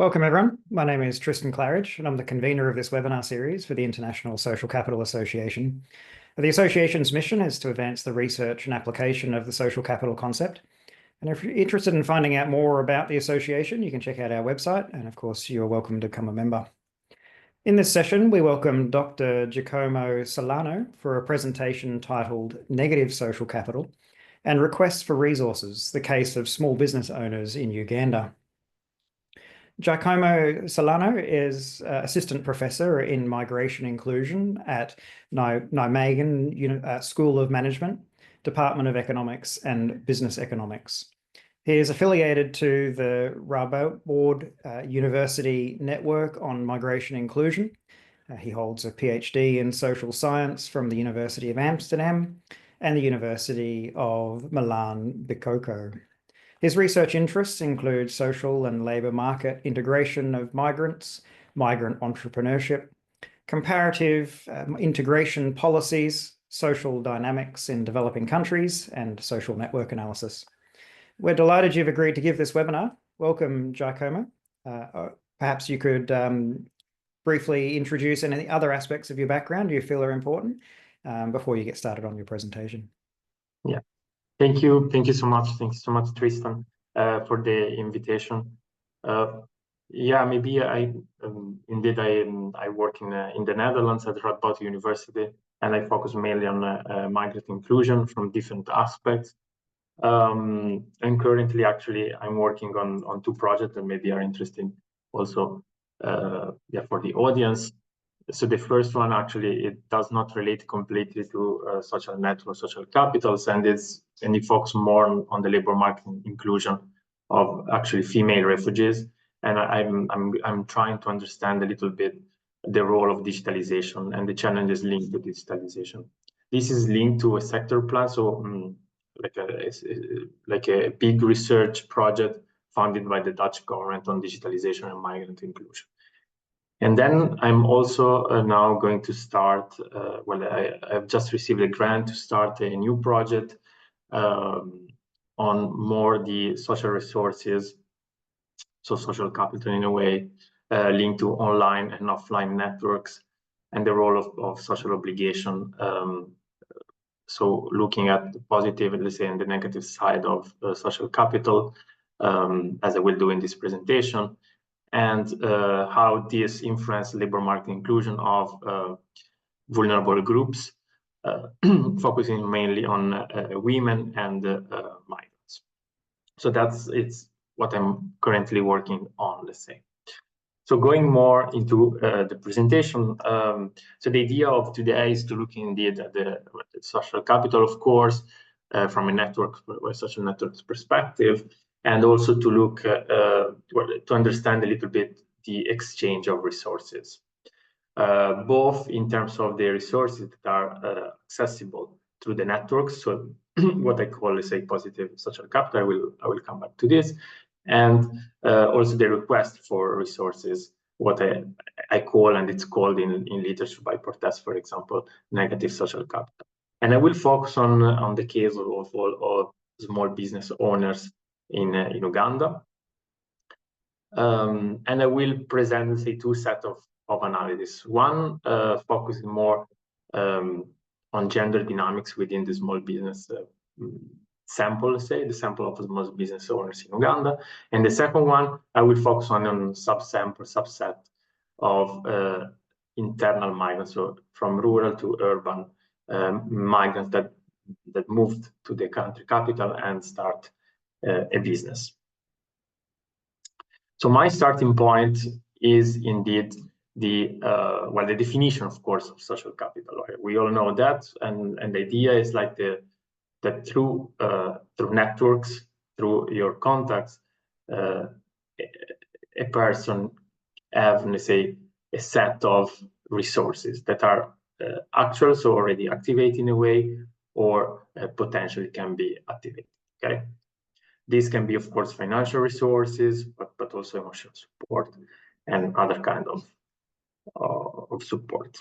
Welcome everyone. My name is Tristan Claridge and I'm the convener of this webinar series for the International Social Capital Association. The association's mission is to advance the research and application of the social capital concept. And if you're interested in finding out more about the association, you can check out our website, and of course you're welcome to become a member. In this session, we welcome Dr. Giacomo Solano for a presentation titled Negative Social Capital and Requests for Resources, the Case of Small Business Owners in Uganda. Giacomo Solano is Assistant Professor in Migration Inclusion at Nijmegen School of Management, Department of Economics and Business Economics. He is affiliated to the Radboud University Network on Migration Inclusion. He holds a PhD in Social Science from the University of Amsterdam and the University of Milan Bicocca. His research interests include social and labour market integration of migrants, migrant entrepreneurship, comparative integration policies, social dynamics in developing countries, and social network analysis. We're delighted you've agreed to give this webinar. Welcome, Giacomo. Perhaps you could briefly introduce any other aspects of your background you feel are important before you get started on your presentation. Yeah. Thank you. Thank you so much. Thank you so much, Tristan, for the invitation. Maybe I work in the Netherlands at Radboud University, and I focus mainly on migrant inclusion from different aspects. And currently, actually, I'm working on two projects that maybe are interesting also for the audience. So the first one, actually, it does not relate completely to social network, social capitals, and it focuses more on the labor market inclusion of actually female refugees. And I'm trying to understand a little bit the role of digitalization and the challenges linked to digitalization. This is linked to a sector plan, so like a big research project funded by the Dutch government on digitalization and migrant inclusion. And then I'm also now going to start, I've just received a grant to start a new project on more the social resources, so social capital in a way, linked to online and offline networks and the role of social obligation. So looking at the positive, let's say, and the negative side of social capital, as I will do in this presentation, and how this influences labor market inclusion of vulnerable groups, focusing mainly on women and migrants. So it's what I'm currently working on, let's say. So going more into the presentation, so the idea of today is to look indeed at the social capital, of course, from a social network perspective, and also to look to understand a little bit the exchange of resources, both in terms of the resources that are accessible through the networks. So what I call, let's say, positive social capital. I will come back to this, and also the request for resources, what I call, and it's called in literature by Portes, for example, negative social capital. And I will focus on the case of small business owners in Uganda. And I will present, say, two sets of analysis. One focusing more on gender dynamics within the small business sample, say, the sample of small business owners in Uganda. And the second one, I will focus on subset of internal migrants, so from rural to urban migrants that moved to the country capital and start a business. So my starting point is indeed the definition, of course, of social capital. Right? We all know that, and the idea is like that through networks, through your contacts, a person have, let's say, a set of resources that are actual, so already activated in a way, or potentially can be activated. Okay. This can be, of course, financial resources, but also emotional support and other kind of support.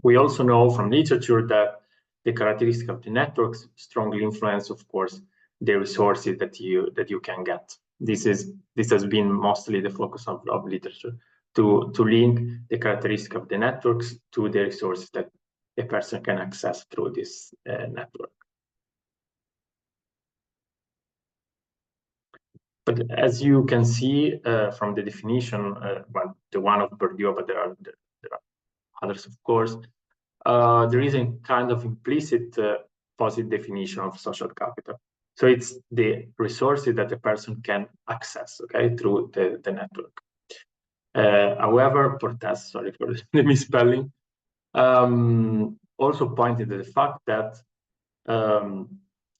We also know from literature that the characteristic of the networks strongly influence, of course, the resources that you can get this has been mostly the focus of literature, to link the characteristic of the networks to the resources that a person can access through this network. But as you can see from the definition, well, the one of Bourdieu, but there are others, of course, there is a kind of implicit positive definition of social capital. So it's the resources that a person can access, okay, through the network. However, Portes, sorry for the misspelling, also pointed to the fact that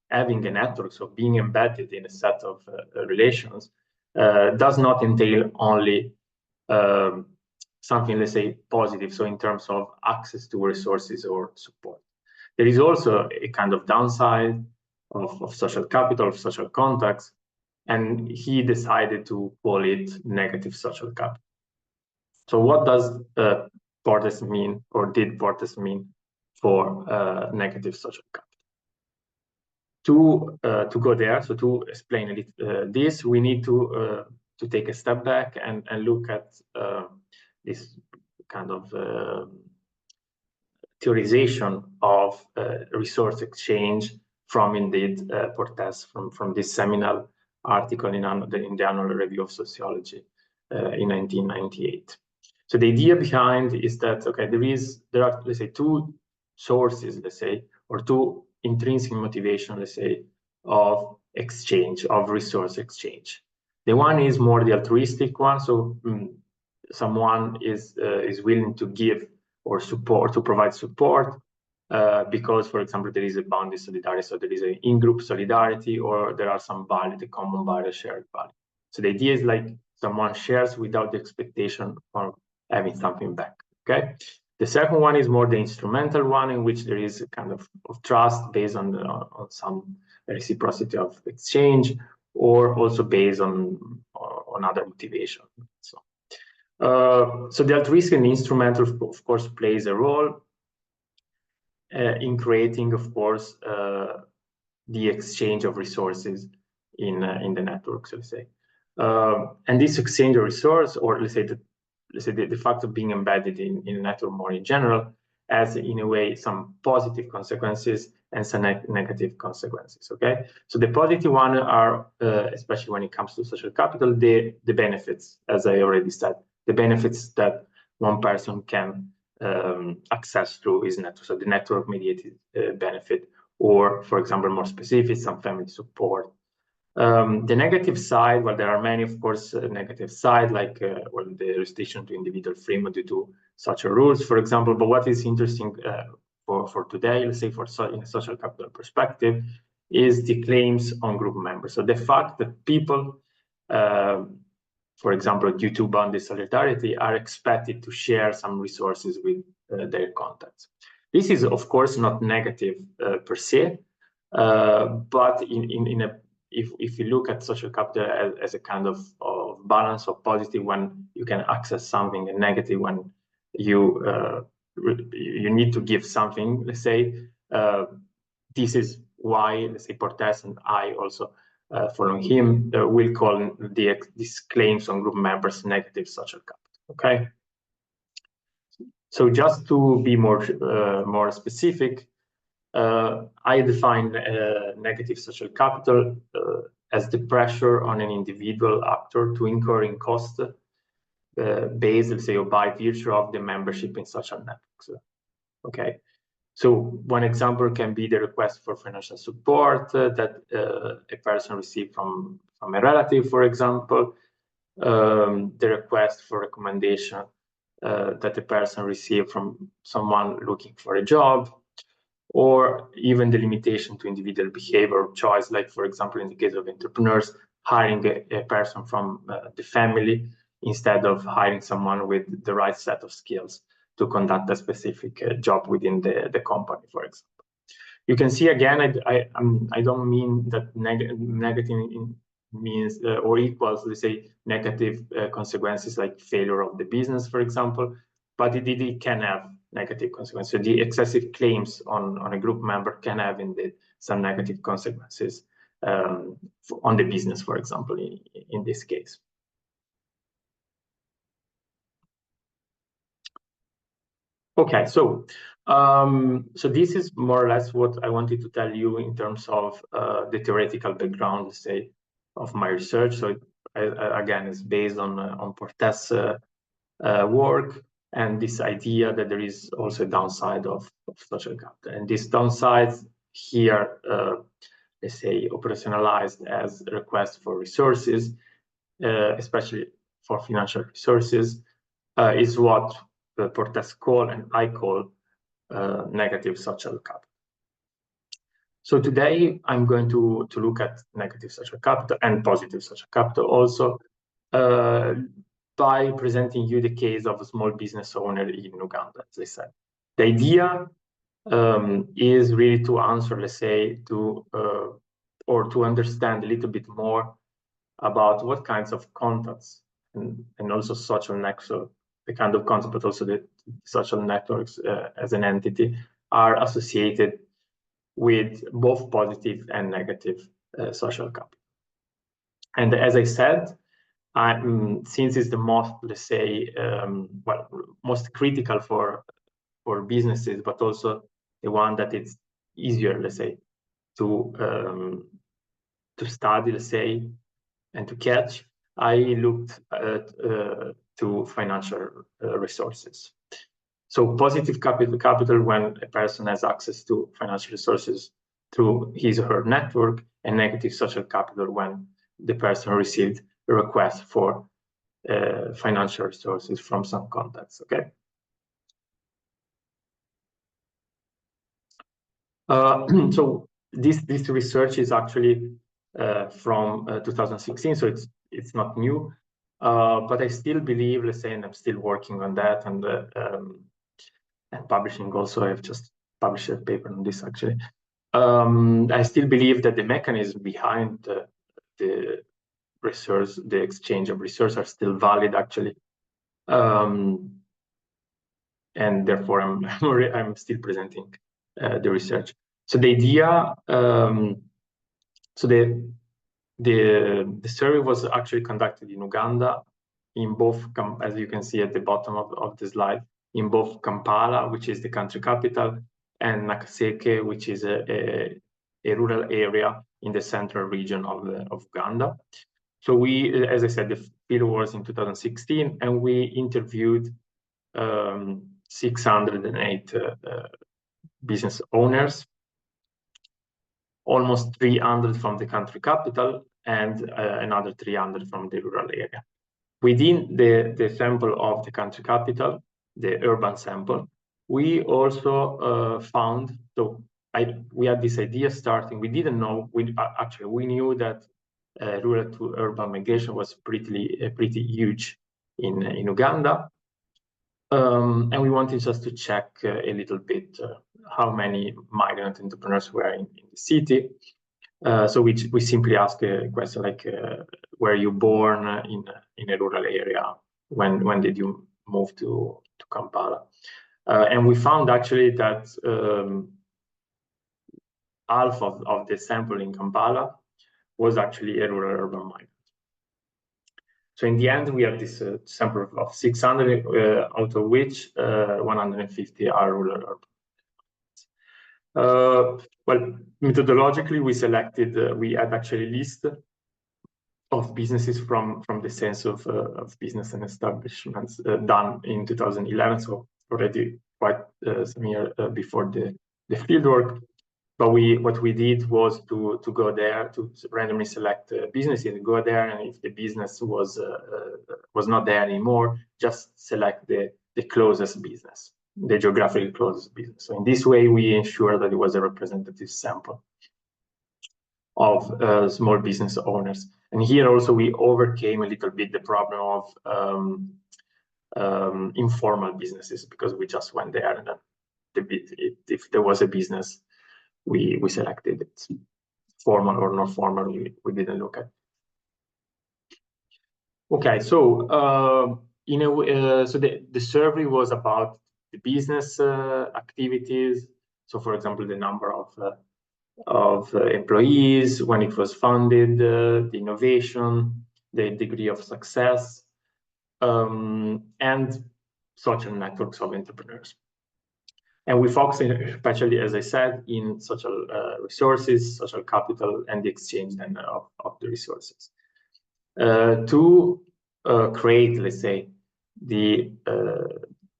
having a network, so being embedded in a set of relations, does not entail only something, let's say, positive, so in terms of access to resources or support. There is also a kind of downside of social capital, of social contacts, and he decided to call it negative social capital. So what does Portes mean, or did Portes mean for negative social capital? To go there, so to explain this, we need to take a step back and look at this kind of theorization of resource exchange from indeed Portes, from this seminal article in the Annual Review of Sociology in 1998. So the idea behind is that, okay, there are, let's say, two sources, let's say, or two intrinsic motivation, let's say, of exchange, of resource exchange. The one is more the altruistic one, so someone is willing to give or support, to provide support, because, for example, there is a bounded solidarity, so there is an in-group solidarity, or there are some value, the common value, shared value. So the idea is like someone shares without the expectation of having something back, okay? The second one is more the instrumental one, in which there is a kind of trust based on some reciprocity of exchange, or also based on other motivation. So the altruistic and instrumental, of course, plays a role in creating, of course, the exchange of resources in the network, so to say. And this exchange of resource, or let's say the fact of being embedded in a network more in general, has in a way some positive consequences and some negative consequences, okay? So the positive one are, especially when it comes to social capital, the benefits, as I already said, the benefits that one person can access through his network, so the network mediated benefit, or, for example, more specific, some family support. The negative side, well, there are many, of course, negative side, like well, the restriction to individual freedom due to social rules, for example. But what is interesting for today, let's say, in a social capital perspective, is the claims on group members. So the fact that people, for example, due to bonded solidarity, are expected to share some resources with their contacts. This is, of course, not negative per se, but if you look at social capital as a kind of balance of positive when you can access something, and negative when you need to give something, let's say, this is why, let's say, Portes and I also, following him, will call these claims on group members negative social capital, okay? So just to be more specific, I define negative social capital as the pressure on an individual actor to incur in cost based, let's say, or by virtue of the membership in social networks. Okay, so one example can be the request for financial support that a person received from a relative, for example, the request for recommendation that a person received from someone looking for a job, or even the limitation to individual behavior or choice, like, for example, in the case of entrepreneurs, hiring a person from the family instead of hiring someone with the right set of skills to conduct a specific job within the company, for example. You can see again, I don't mean that negative means or equals, let's say, negative consequences like failure of the business, for example, but it can have negative consequences. So the excessive claims on a group member can have indeed some negative consequences on the business, for example, in this case. Okay, so this is more or less what I wanted to tell you in terms of the theoretical background, let's say, of my research. So again, it's based on Portes' work and this idea that there is also a downside of social capital. And this downside here, let's say, operationalized as a request for resources, especially for financial resources, is what Portes call and I call negative social capital. So today I'm going to look at negative social capital and positive social capital also by presenting you the case of a small business owner in Uganda, as I said. The idea is really to answer, let's say, or to understand a little bit more about what kinds of contacts and also social networks, so the kind of concept, but also the social networks as an entity are associated with both positive and negative social capital. And as I said, since it's the most, let's say, most critical for businesses, but also the one that it's easier, let's say, to study, let's say, and to catch, I looked at to financial resources. So positive capital when a person has access to financial resources through his or her network, and negative social capital when the person received a request for financial resources from some contacts, okay? So this research is actually from 2016, so it's not new, but I still believe, let's say, and I'm still working on that and publishing also. I've just published a paper on this actually. I still believe that the mechanism behind the research, the exchange of research, are still valid actually, and therefore I'm still presenting the research. So the idea, so the survey was actually conducted in Uganda, in both, as you can see at the bottom of the slide, in both Kampala, which is the country capital, and Nakaseke, which is a rural area in the central region of Uganda. So we, as I said, the field was in 2016, and we interviewed 608 business owners, almost 300 from the country capital, and another 300 from the rural area. Within the sample of the country capital, the urban sample, we also found, so we had this idea starting, we didn't know, actually we knew that rural to urban migration was pretty huge in Uganda. And we wanted just to check a little bit how many migrant entrepreneurs were in the city. So we simply ask a question like, were you born in a rural area? When did you move to Kampala? And we found actually that half of the sample in Kampala was actually a rural urban migrant. So in the end, we have this sample of 600, out of which 150 are rural urban. Well, methodologically, we selected, we had actually a list of businesses from the Census of Business and Establishments done in 2011, so already quite some years before the fieldwork. But what we did was to go there, to randomly select businesses and go there, and if the business was not there anymore, just select the closest business, the geographically closest business. So in this way, we ensure that it was a representative sample of small business owners. And here also we overcame a little bit the problem of informal businesses, because we just went there and then if there was a business, we selected it. Formal or not formal, we didn't look at. Okay, so so the survey was about the business activities. So, for example, the number of employees, when it was founded, the innovation, the degree of success, and social networks of entrepreneurs. And we focus especially, as I said, in social resources, social capital, and the exchange then of the resources. To create, let's say, the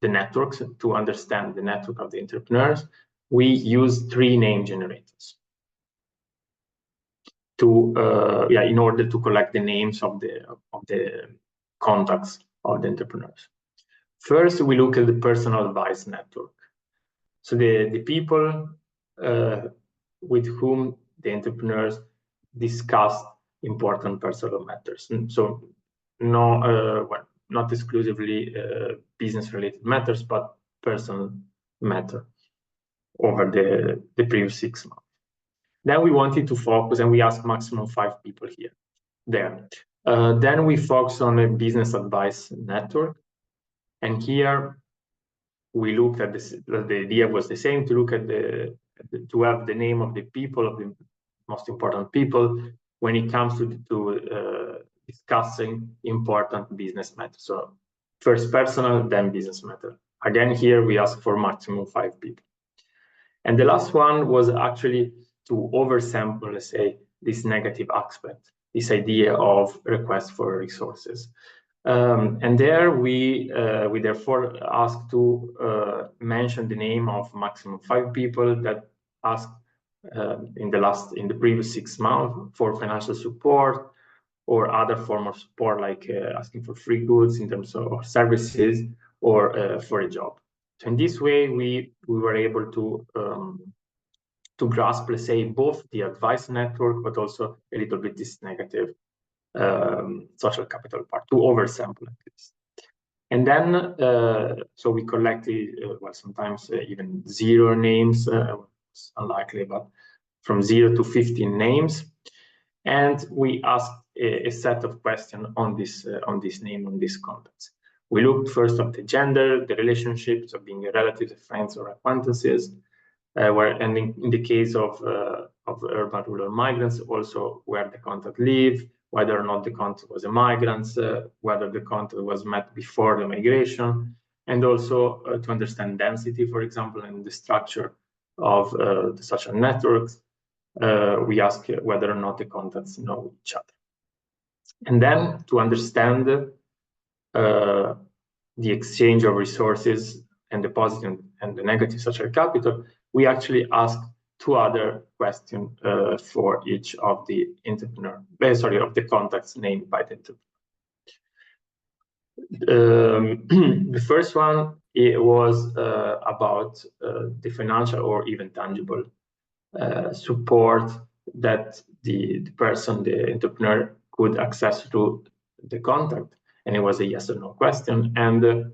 networks, to understand the network of the entrepreneurs, we use 3 name generators to in order to collect the names of the contacts of the entrepreneurs. First, we look at the personal advice network. So the people with whom the entrepreneurs discuss important personal matters. And so no, well, not exclusively business-related matters, but personal matter over the previous 6 months. Then we wanted to focus, and we asked maximum 5 people there. Then we focus on a business advice network, and here we looked at this. The idea was the same: to look at to have the name of the people, of the most important people, when it comes to discussing important business matters. So first personal, then business matter. Again, here we ask for maximum 5 people. And the last one was actually to oversample, let's say, this negative aspect, this idea of request for resources. And there we therefore asked to mention the name of maximum 5 people that asked in the previous 6 months for financial support or other form of support, like asking for free goods in terms of services or for a job. So in this way, we were able to grasp, let's say, both the advice network, but also a little bit this negative social capital part, to oversample at least. And then, so we collected, well, sometimes even 0 names, it's unlikely, but from 0 to 15 names. And we asked a set of questions on this name, on these contacts. We looked first at the gender, the relationships of being relatives, friends, or acquaintances, and in the case of urban rural migrants, also where the contact live, whether or not the contact was a migrant, whether the contact was met before the migration, and also to understand density, for example, and the structure of the social networks. We ask whether or not the contacts know each other. And then to understand the exchange of resources and the positive and the negative social capital, we actually ask 2 other questions for each of the of the contacts named by the entrepreneur. The first one, it was about the financial or even tangible support that the person, the entrepreneur, could access through the contact, and it was a yes or no question. And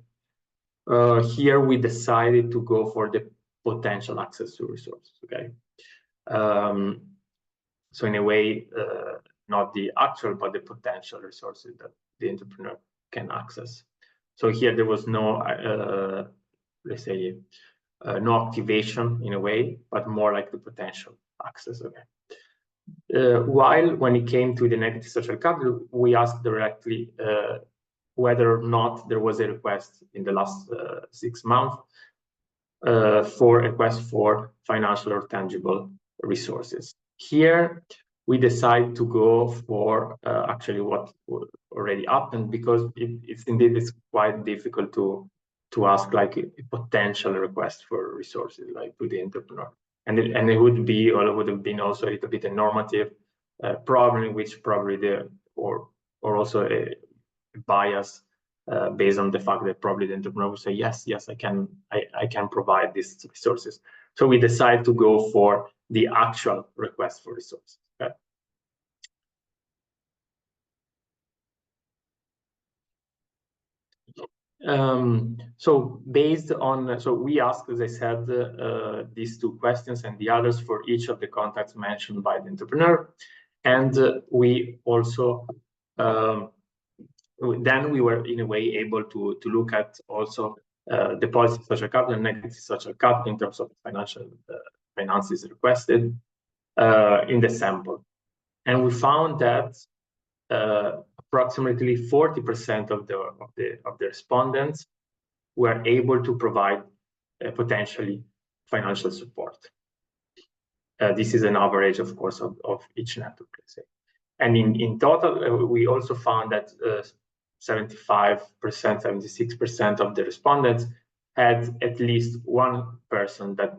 here we decided to go for the potential access to resources. Okay, so in a way, not the actual, but the potential resources that the entrepreneur can access. So here there was no, let's say, no activation in a way, but more like the potential access. Okay. While when it came to the negative social capital, we asked directly whether or not there was a request in the last 6 months for a request for financial or tangible resources. Here, we decide to go for actually what already happened, because it's quite difficult to ask like a potential request for resources, like to the entrepreneur, and it would be, or it would have been also a little bit a normative problem, which probably or also a bias based on the fact that probably the entrepreneur will say yes, I can provide these resources. So we decide to go for the actual request for resources. Okay. So based on, so we asked, as I said, these 2 questions and the others for each of the contacts mentioned by the entrepreneur, and we also then we were in a way able to look at also the positive social capital and negative social capital in terms of financial finances requested. in the sample. And we found that approximately 40% of the respondents were able to provide potentially financial support. This is an average, of course, of each network, let's say. And in total, we also found that 75%, 76% of the respondents had at least one person that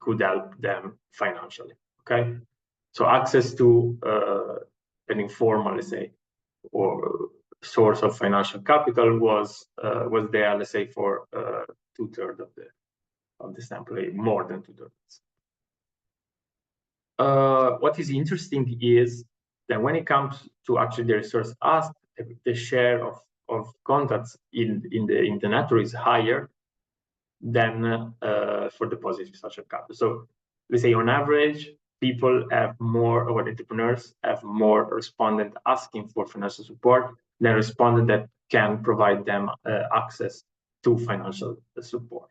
could help them financially, okay? So access to an informal, let's say, or source of financial capital was there, let's say, for 2/3 of the sample, more than 2/3. What is interesting is that when it comes to actually the resource asked, the share of contacts in the network is higher than for the positive social capital. So let's say on average, people have more, or entrepreneurs have more respondents asking for financial support than respondents that can provide them access to financial support.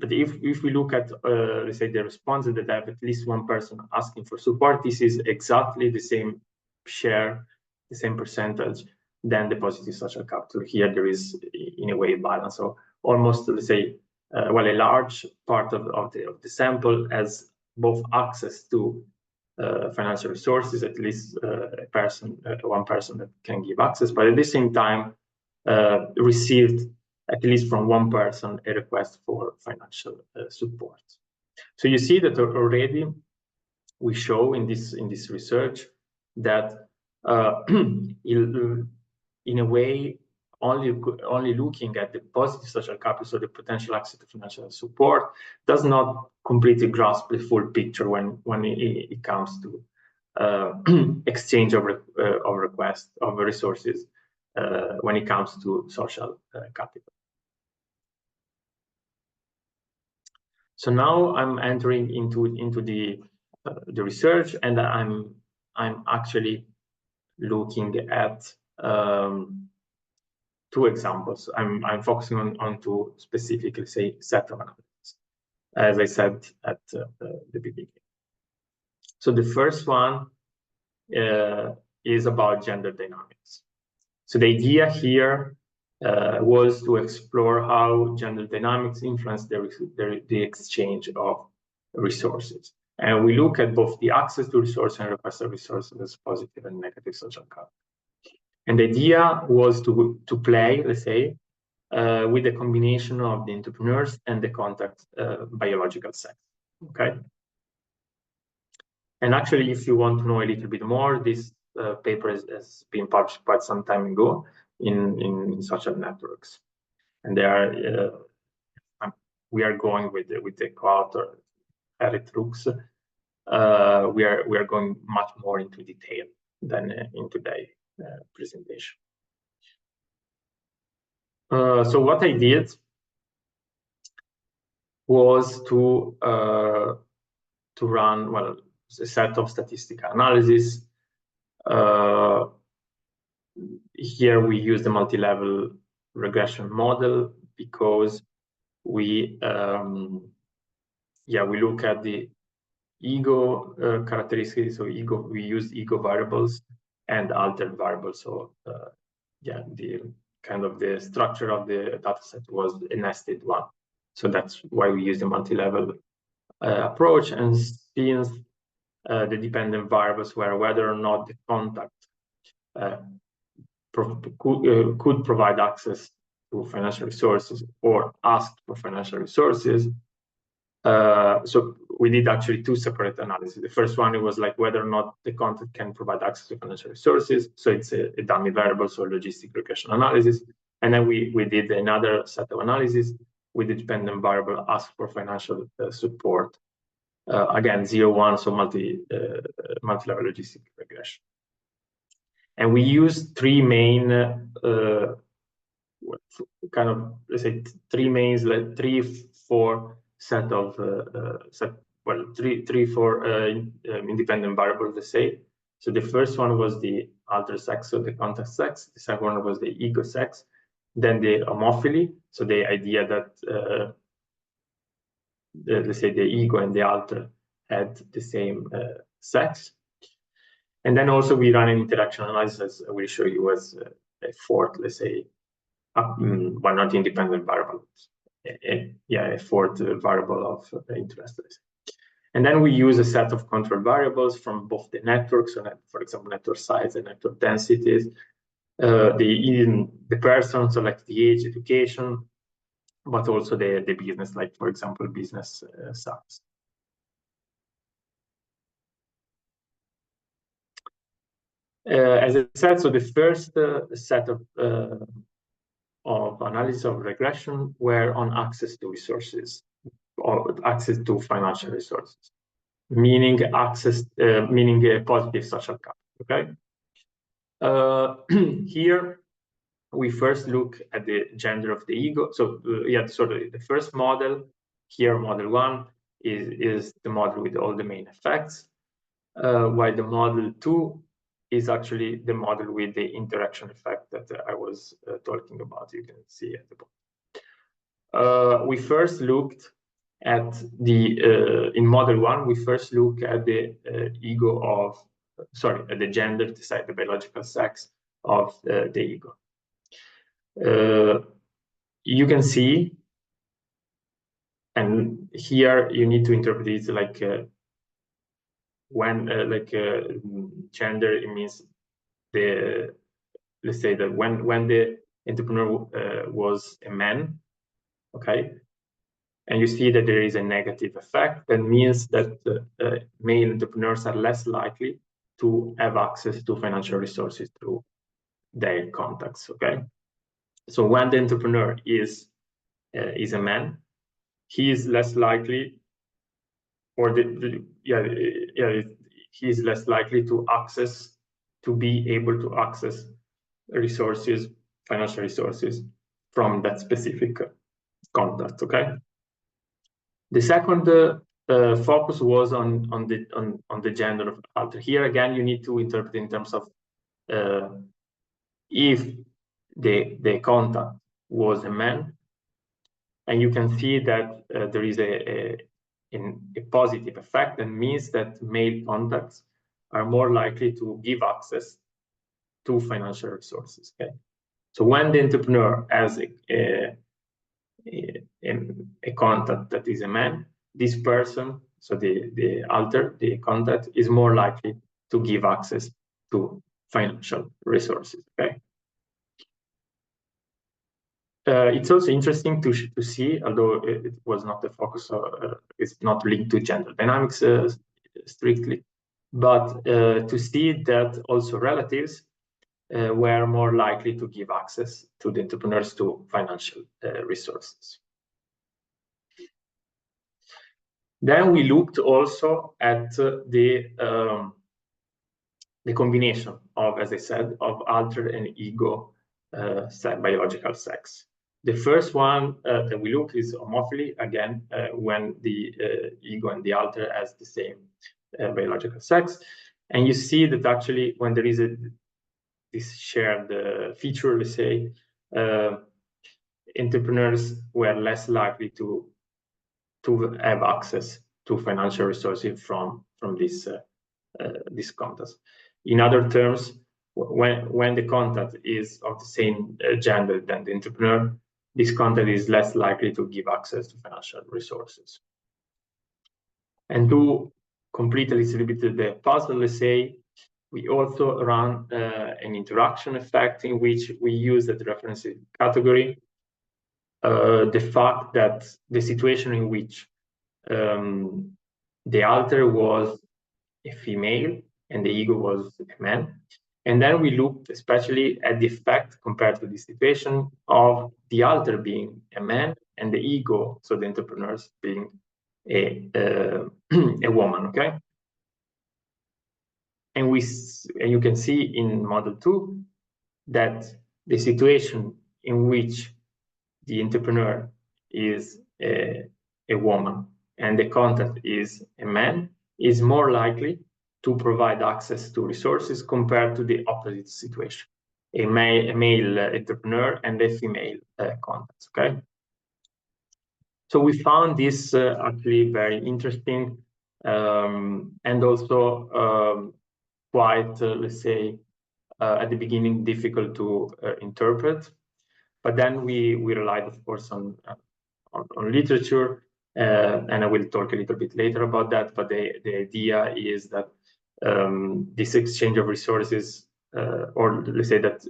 But if we look at, let's say, the responses that have at least one person asking for support, this is exactly the same share, the same percentage than the positive social capital. Here there is, in a way, balance. So almost, let's say, well, a large part of the sample has both access to financial resources, at least one person that can give access, but at the same time received, at least from one person, a request for financial support. So you see that already we show in this research that in a way, only looking at the positive social capital, so the potential access to financial support, does not completely grasp the full picture when it comes to exchange of requests of resources when it comes to social capital. So now I'm entering into the research, and I'm actually looking at two examples. I'm focusing on two specific, let's say, set of analysis, as I said at the beginning. So the first one is about gender dynamics. So the idea here was to explore how gender dynamics influence the exchange of resources. And we look at both the access to resources and request of resources as positive and negative social capital. And the idea was to play, let's say, with the combination of the entrepreneurs and the contact biological sex, okay? And actually, if you want to know a little bit more, this paper has been published quite some time ago in social networks. And they are, we are going with the co-author, Eric Rooks. We are going much more into detail than in today's presentation. So what I did was to run, well, a set of statistical analysis. Here we use the multi-level regression model because we look at the ego characteristics. So we use ego variables and altered variables. So the kind of the structure of the dataset was a nested one. So that's why we use the multi-level approach. And since the dependent variables were whether or not the contact could provide access to financial resources or asked for financial resources. So we did actually two separate analyses. The first one, it was like whether or not the contact can provide access to financial resources. So it's a dummy variable, so logistic regression analysis. And then we did another set of analysis with the dependent variable asked for financial support. Again, 0, 1, so multi-level logistic regression. And we used three main kind of, let's say, three, four set of three, four independent variables, let's say. So the first one was the altered sex, so the contact sex. The second one was the ego sex. Then the homophily, so the idea that let's say the ego and the alter had the same sex. And then also we run an interaction analysis. I will show you as a fourth, let's say, but not independent variable. A fourth variable of interest. And then we use a set of control variables from both the networks, so for example, network size and network densities, the person, so like the age, education, but also the business, like for example, business size. As I said, so the first set of analysis of regression were on access to resources, or access to financial resources, meaning access, meaning a positive social capital. Okay. Here we first look at the gender of the ego. So the first model here, model 1, is the model with all the main effects, while the model 2 is actually the model with the interaction effect that I was talking about. You can see at the bottom. We first looked at the in model 1. We first look at the ego of, at the gender, the biological sex of the ego. You can see, and here you need to interpret it like when gender, it means let's say that when the entrepreneur was a man, okay, and you see that there is a negative effect, that means that male entrepreneurs are less likely to have access to financial resources through their contacts. Okay, so when the entrepreneur is a man, he is less likely, or he is less likely to be able to access resources, financial resources from that specific contact. Okay. The second focus was on the gender of alter. Here again, you need to interpret in terms of if the contact was a man, and you can see that there is a positive effect, that means that male contacts are more likely to give access to financial resources. Okay, so when the entrepreneur has a contact that is a man, this person, so the alter, the contact, is more likely to give access to financial resources. Okay. It's also interesting to see, although it was not the focus, it's not linked to gender dynamics strictly, but to see that also relatives were more likely to give access to the entrepreneurs to financial resources. Then we looked also at the combination of, as I said, of alter and ego biological sex. The first one that we look is homophily, again, when the ego and the alter has the same biological sex. And you see that actually when there is this shared feature, let's say, entrepreneurs were less likely to have access to financial resources from this contact. In other terms, when the contact is of the same gender than the entrepreneur, this contact is less likely to give access to financial resources. And to complete a little bit the puzzle, let's say, we also run an interaction effect in which we use the reference category the fact that the situation in which the alter was a female and the ego was a man. And then we looked especially at the effect compared to the situation of the alter being a man and the ego, so the entrepreneurs, being a woman. Okay. And you can see in model 2 that the situation in which the entrepreneur is a woman and the contact is a man is more likely to provide access to resources compared to the opposite situation, a male entrepreneur and a female contact. Okay. So we found this actually very interesting and also quite, let's say, at the beginning, difficult to interpret. But then we relied, of course, on literature, and I will talk a little bit later about that. But the idea is that this exchange of resources, or let's say that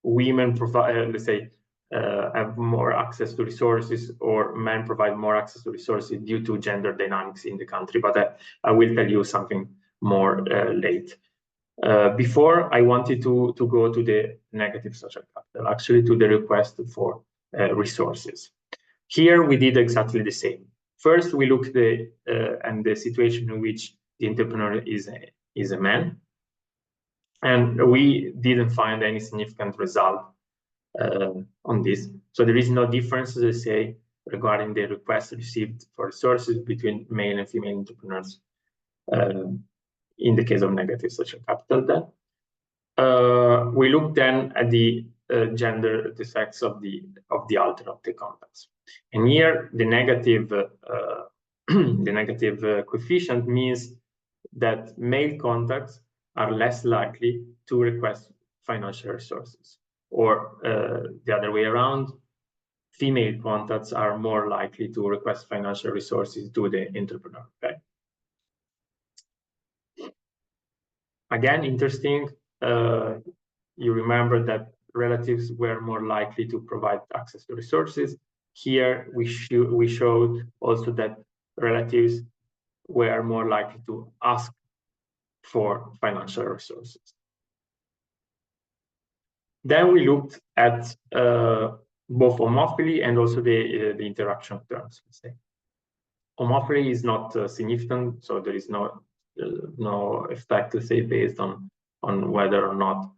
women provide, let's say, have more access to resources, or men provide more access to resources due to gender dynamics in the country. But I will tell you something more late. Before, I wanted to go to the negative social capital, actually to the request for resources. Here we did exactly the same. First, we looked at the situation in which the entrepreneur is a man, and we didn't find any significant result on this. So there is no difference, as I say, regarding the request received for resources between male and female entrepreneurs in the case of negative social capital. Then we looked then at the gender effects of the alter of the contacts, and here the negative coefficient means that male contacts are less likely to request financial resources, or the other way around, female contacts are more likely to request financial resources to the entrepreneur. Okay. Again, interesting. You remember that relatives were more likely to provide access to resources. Here we showed also that relatives were more likely to ask for financial resources. Then we looked at both homophily and also the interaction terms. Let's say homophily is not significant, so there is no effect, let's say, based on whether or not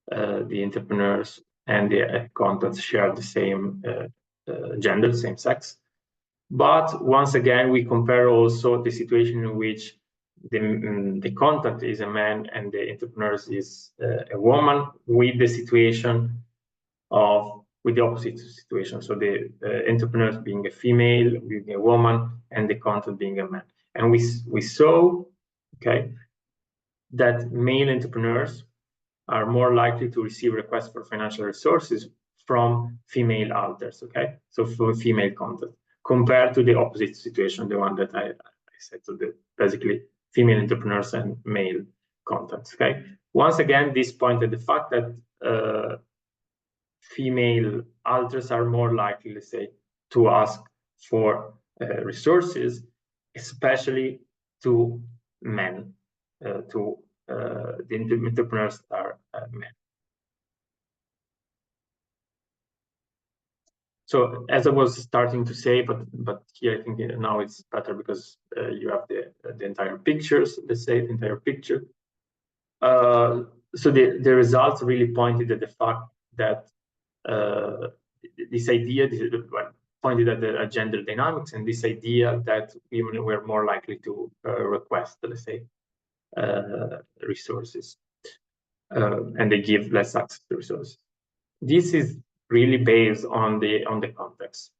the entrepreneurs and the contacts share the same gender, same sex. But once again, we compare also the situation in which the contact is a man and the entrepreneurs is a woman, with the situation with the opposite situation. So the entrepreneurs being a female, being a woman, and the contact being a man. And we saw, okay, that male entrepreneurs are more likely to receive requests for financial resources from female alters, okay? So for female contact, compared to the opposite situation, the one that I said, so basically female entrepreneurs and male contacts, okay? Once again, this pointed the fact that female alters are more likely, let's say, to ask for resources, especially to men, the entrepreneurs are men. So as I was starting to say, but here I think now it's better because you have the entire pictures, let's say, the entire picture. So the results really pointed at the fact that this idea pointed at the gender dynamics, and this idea that women were more likely to request, let's say, resources, and they give less access to resources. This is really based on the context.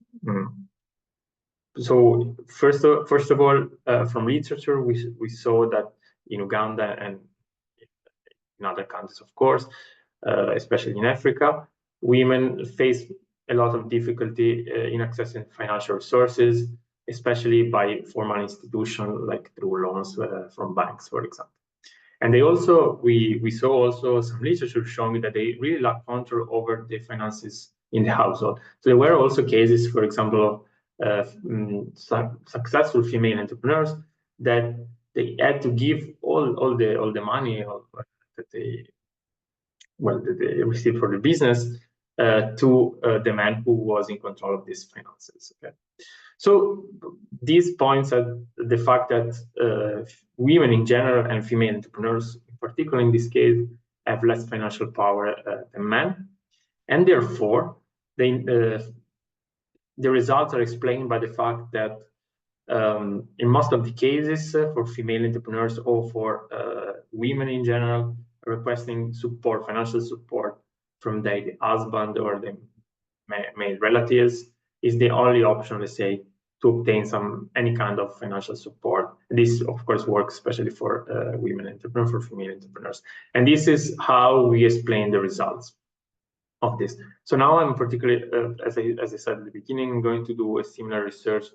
So first of all, from literature, we saw that in Uganda and in other countries, of course, especially in Africa, women face a lot of difficulty in accessing financial resources, especially by formal institutions like through loans from banks, for example. And they also, we saw also some literature showing that they really lack control over the finances in the household. So there were also cases, for example, of successful female entrepreneurs that they had to give all the money that they received for the business to the man who was in control of these finances. Okay. So these points at the fact that women in general and female entrepreneurs, in particular in this case, have less financial power than men, and therefore the results are explained by the fact that in most of the cases for female entrepreneurs or for women in general, requesting support, financial support from the husband or the male relatives is the only option, let's say, to obtain any kind of financial support. This, of course, works especially for women entrepreneurs, for female entrepreneurs. And this is how we explain the results of this. So now I'm particularly, as I said at the beginning, going to do a similar research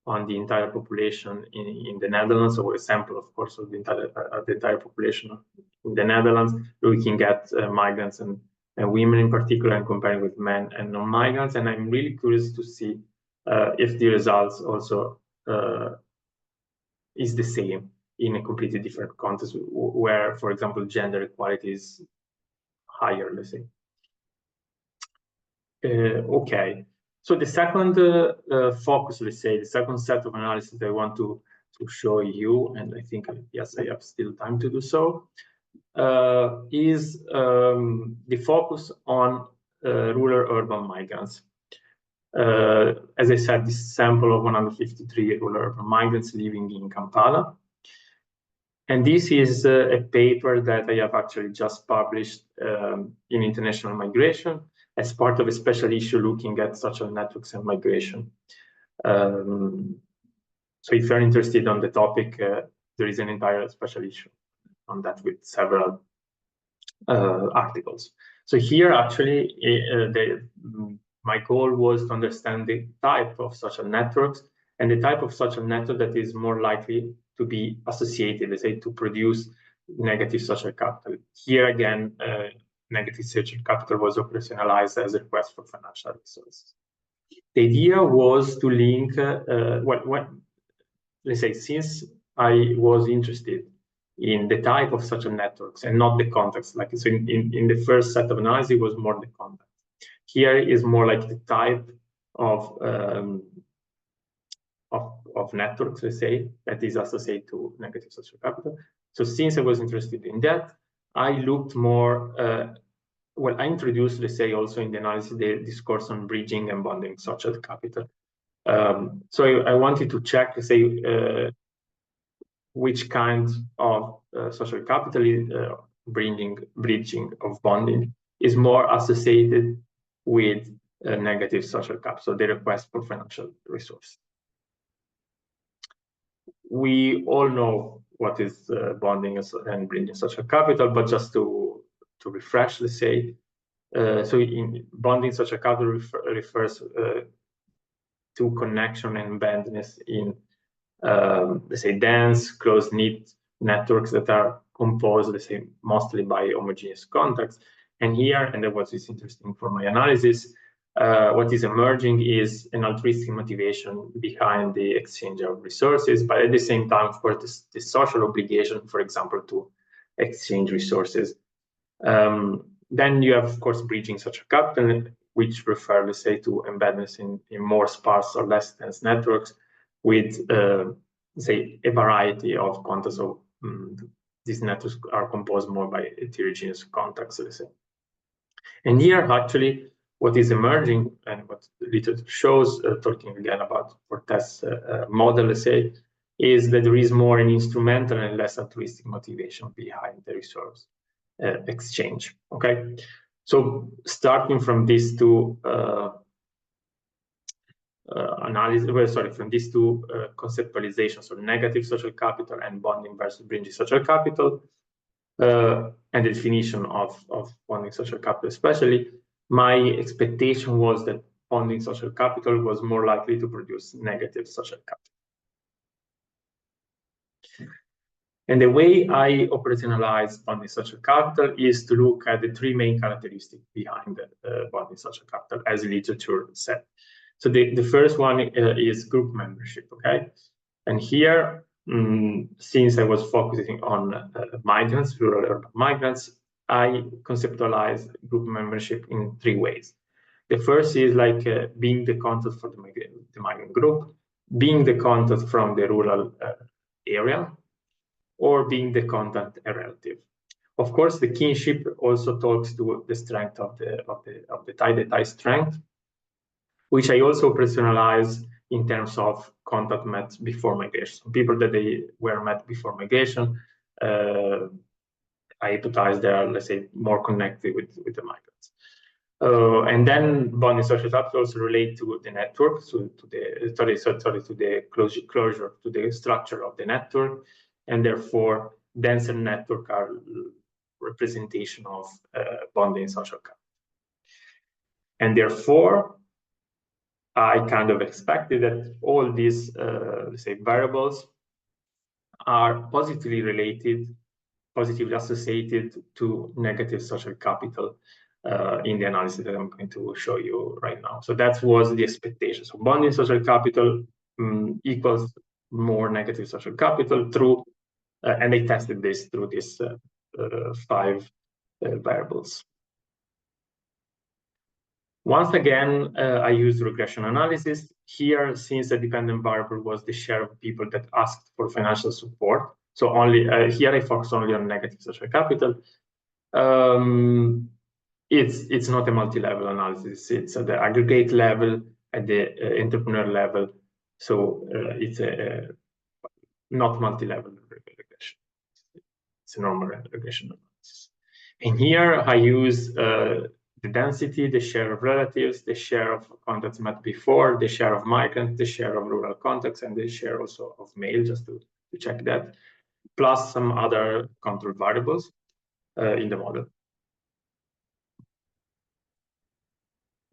on the entire population in the Netherlands, or a sample, of course, of the entire population in the Netherlands, looking at migrants and women in particular, and comparing with men and non-migrants. And I'm really curious to see if the results also is the same in a completely different context, where, for example, gender equality is higher, let's say. Okay. So the second focus, let's say, the second set of analysis I want to show you, and I think, yes, I have still time to do so, is the focus on rural-urban migrants. As I said, this sample of 153 rural-urban migrants living in Kampala. And this is a paper that I have actually just published in International Migration, as part of a special issue looking at social networks and migration. So if you're interested on the topic, there is an entire special issue on that with several articles. So here, actually, my goal was to understand the type of social networks and the type of social network that is more likely to be associated, let's say, to produce negative social capital. Here again, negative social capital was operationalized as a request for financial resources. The idea was to link, let's say, since I was interested in the type of social networks and not the context, like so in the first set of analysis, it was more the context. Here is more like the type of networks, let's say, that is associated to negative social capital. So since I was interested in that, I looked more, I introduced, let's say, also in the analysis, the discourse on bridging and bonding social capital. So I wanted to check, let's say, which kind of social capital bridging of bonding is more associated with negative social capital, so the request for financial resources. We all know what is bonding and bridging social capital, but just to refresh, let's say, so in bonding social capital refers to connection and embeddedness in, let's say, dense, close-knit networks that are composed, let's say, mostly by homogeneous contacts. And here, and what is interesting for my analysis, what is emerging is an altruistic motivation behind the exchange of resources, but at the same time, of course, the social obligation, for example, to exchange resources. Then you have, of course, bridging social capital, which refer, let's say, to embeddedness in more sparse or less dense networks with, say, a variety of contacts. So these networks are composed more by heterogeneous contacts, let's say. And here, actually, what is emerging and what the literature shows, talking again about Fortes' model, let's say, is that there is more an instrumental and less altruistic motivation behind the resource exchange. Okay, so starting from these two from these two conceptualizations of negative social capital and bonding versus bridging social capital, and the definition of bonding social capital especially, my expectation was that bonding social capital was more likely to produce negative social capital. And the way I operationalize bonding social capital is to look at the three main characteristics behind bonding social capital, as literature said. So the first one is group membership, okay? And here, since I was focusing on migrants, rural urban migrants, I conceptualize group membership in three ways. The first is like being the contact for the migrant group, being the contact from the rural area, or being the contact a relative. Of course, the kinship also talks to the strength of the tie strength, which I also personalize in terms of contact met before migration. People that they were met before migration, I hypothesize they are, let's say, more connected with the migrants. And then bonding social capital also relate to the network, so to the closure to the structure of the network, and therefore denser network are representation of bonding social capital. And therefore, I kind of expected that all these, let's say, variables are positively related, positively associated to negative social capital in the analysis that I'm going to show you right now. So that was the expectation. So bonding social capital equals more negative social capital through, and they tested this through these 5 variables. Once again, I used regression analysis. Here, since the dependent variable was the share of people that asked for financial support, so only here I focus only on negative social capital. It's not a multi-level analysis. It's at the aggregate level, at the entrepreneur level. So it's a not multi-level regression. It's a normal regression analysis. And here I use the density, the share of relatives, the share of contacts met before, the share of migrants, the share of rural contacts, and the share also of male, just to check that, plus some other control variables in the model.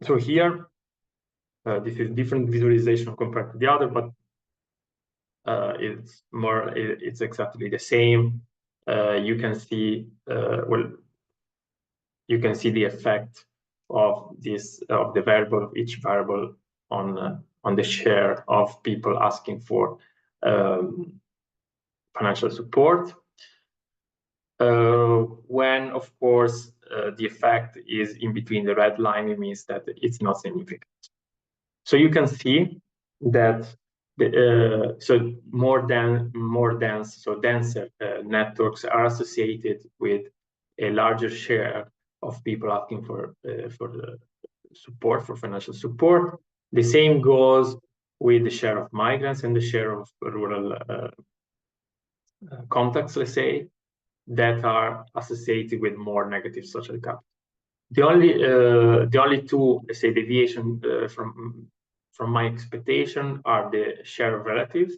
So here, this is different visualization compared to the other, but it's exactly the same. You can see, you can see the effect of the variable of each variable on the share of people asking for financial support. When, of course, the effect is in between the red line, it means that it's not significant. So you can see that denser networks are associated with a larger share of people asking for support, for financial support. The same goes with the share of migrants and the share of rural contacts, let's say, that are associated with more negative social capital. The only two, let's say, deviation from my expectation are the share of relatives,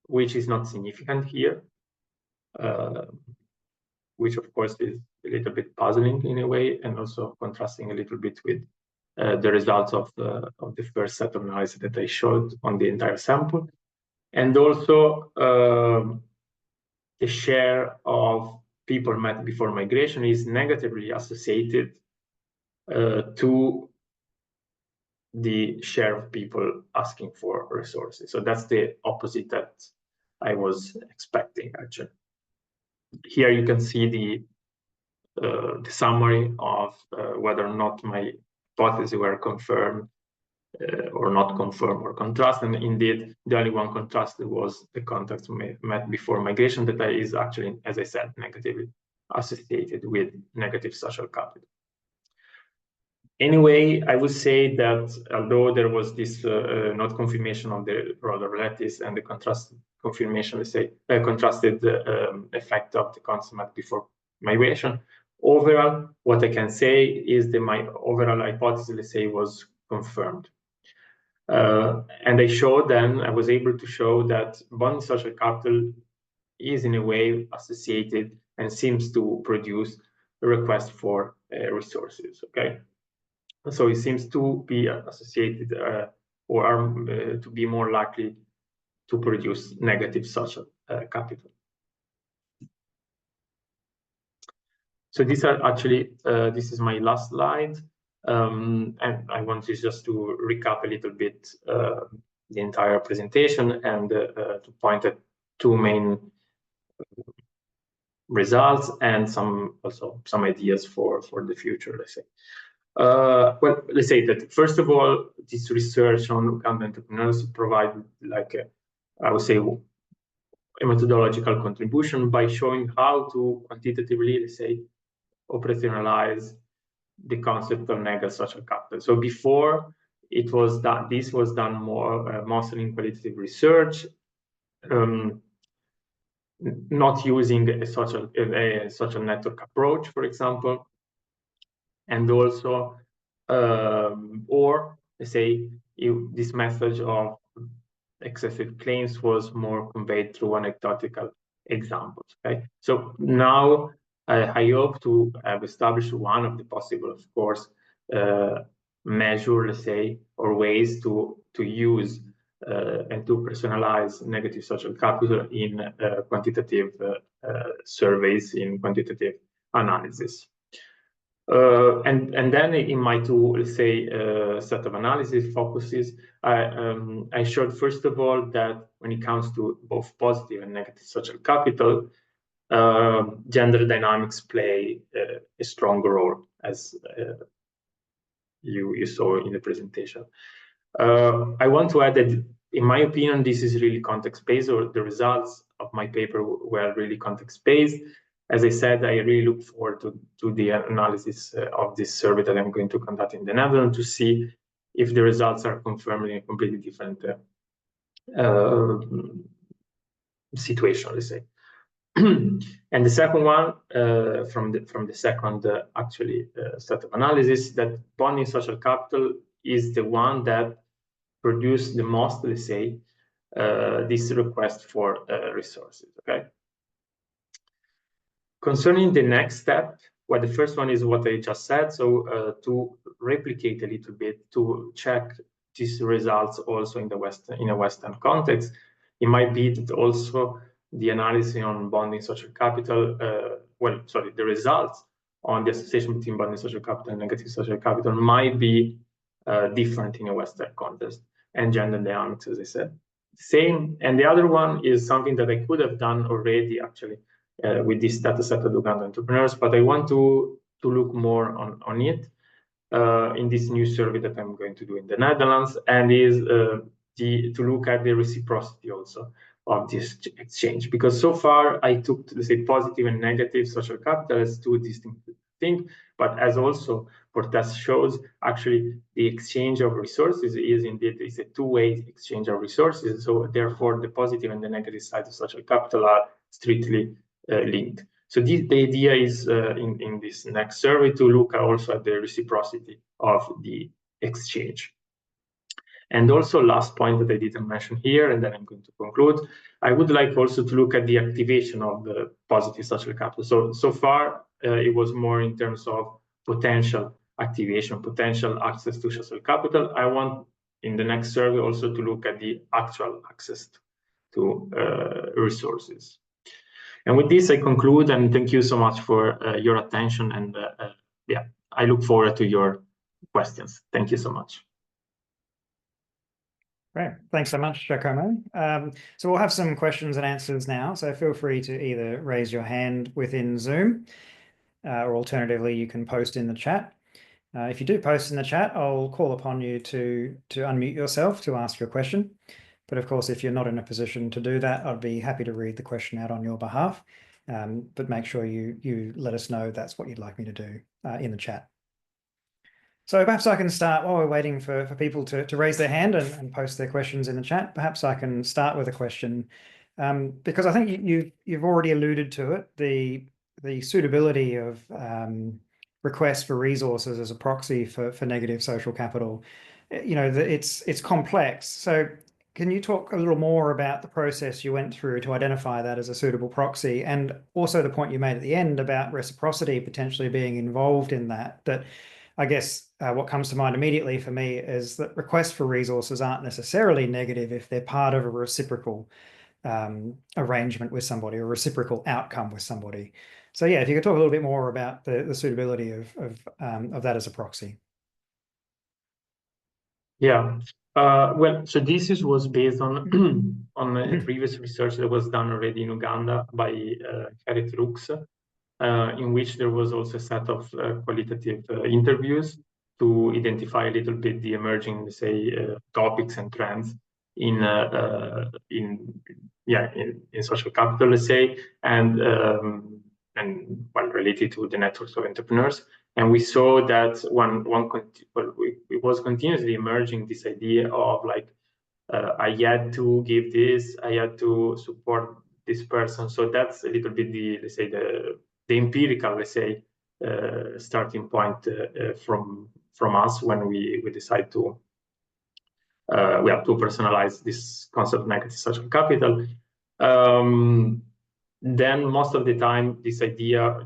which is not significant here, which of course is a little bit puzzling in a way, and also contrasting a little bit with the results of the first set of analysis that I showed on the entire sample. And also the share of people met before migration is negatively associated to the share of people asking for resources. So that's the opposite that I was expecting, actually. Here you can see the summary of whether or not my hypotheses were confirmed or not confirmed or contrasted. And indeed, the only one contrasted was the contacts met before migration that is actually, as I said, negatively associated with negative social capital. Anyway, I would say that although there was this not confirmation of the rather relatives and the contrasted confirmation, let's say, contrasted effect of the concept met before migration, overall, what I can say is that my overall hypothesis, let's say, was confirmed. And I was able to show that bonding social capital is in a way associated and seems to produce a request for resources, okay? So it seems to be associated or to be more likely to produce negative social capital. So these are actually, this is my last slide. And I want just to recap a little bit the entire presentation and to point at 2 main results and also some ideas for the future, let's say. Well, let's say that first of all, this research on Uganda entrepreneurs provide I would say, a methodological contribution by showing how to quantitatively, let's say, operationalize the concept of negative social capital. So before it was done, this was done more mostly in qualitative research, not using a social network approach, for example, and also or let's say if this message of excessive claims was more conveyed through anecdotal examples. Okay, so now I hope to have established one of the possible, of course, measure, let's say, or ways to use and to personalize negative social capital in quantitative surveys, in quantitative analysis. And then in my two, let's say, set of analysis focuses, I showed first of all that when it comes to both positive and negative social capital, gender dynamics play a stronger role, as you saw in the presentation. I want to add that, in my opinion, this is really context-based, or the results of my paper were really context-based. As I said, I really look forward to the analysis of this survey that I'm going to conduct in the Netherlands to see if the results are confirming a completely different situation, let's say. And the second one, from the second set of analysis, that bonding social capital is the one that produced the most, let's say, this request for resources. Okay. Concerning the next step, well, the first one is what I just said. So to replicate a little bit, to check these results also in a Western context, it might be that also the analysis on bonding social capital, the results on the association between bonding social capital and negative social capital might be different in a Western context, and gender dynamics, as I said, same. And the other one is something that I could have done already, actually, with this data set of Uganda entrepreneurs, but I want to look more on it in this new survey that I'm going to do in the Netherlands, and is to look at the reciprocity also of this exchange. Because so far I took, let's say, positive and negative social capital as two distinct things, but as also Portas shows, actually the exchange of resources is indeed a two-way exchange of resources. So therefore the positive and the negative side of social capital are strictly linked. So the idea is in this next survey to look also at the reciprocity of the exchange. And also, last point that I didn't mention here, and then I'm going to conclude, I would like also to look at the activation of the positive social capital. So far, it was more in terms of potential activation, potential access to social capital. I want in the next survey also to look at the actual access to resources. And with this, I conclude, and thank you so much for your attention. And yeah, I look forward to your questions. Thank you so much. Great. Thanks so much, Giacomo. So we'll have some questions and answers now. So feel free to either raise your hand within Zoom, or alternatively, you can post in the chat. If you do post in the chat, I'll call upon you to unmute yourself to ask your question. But of course, if you're not in a position to do that, I'd be happy to read the question out on your behalf. But make sure you let us know that's what you'd like me to do in the chat. So perhaps I can start while we're waiting for people to raise their hand and post their questions in the chat. Perhaps I can start with a question, because I think you've already alluded to it, the suitability of requests for resources as a proxy for negative social capital. You know, it's complex. So can you talk a little more about the process you went through to identify that as a suitable proxy, and also the point you made at the end about reciprocity potentially being involved in that? That I guess what comes to mind immediately for me is that requests for resources aren't necessarily negative if they're part of a reciprocal arrangement with somebody, or a reciprocal outcome with somebody. So yeah, if you could talk a little bit more about the suitability of that as a proxy. Yeah. Well, so this was based on a previous research that was done already in Uganda by Gerrit Rooks, in which there was also a set of qualitative interviews to identify a little bit the emerging, say, topics and trends in social capital, let's say, and well, related to the networks of entrepreneurs. And we saw that it was continuously emerging this idea of like, I had to give this, I had to support this person. So that's a little bit the empirical, let's say, starting point from from us when we decide to personalize this concept of negative social capital. Then most of the time, this idea,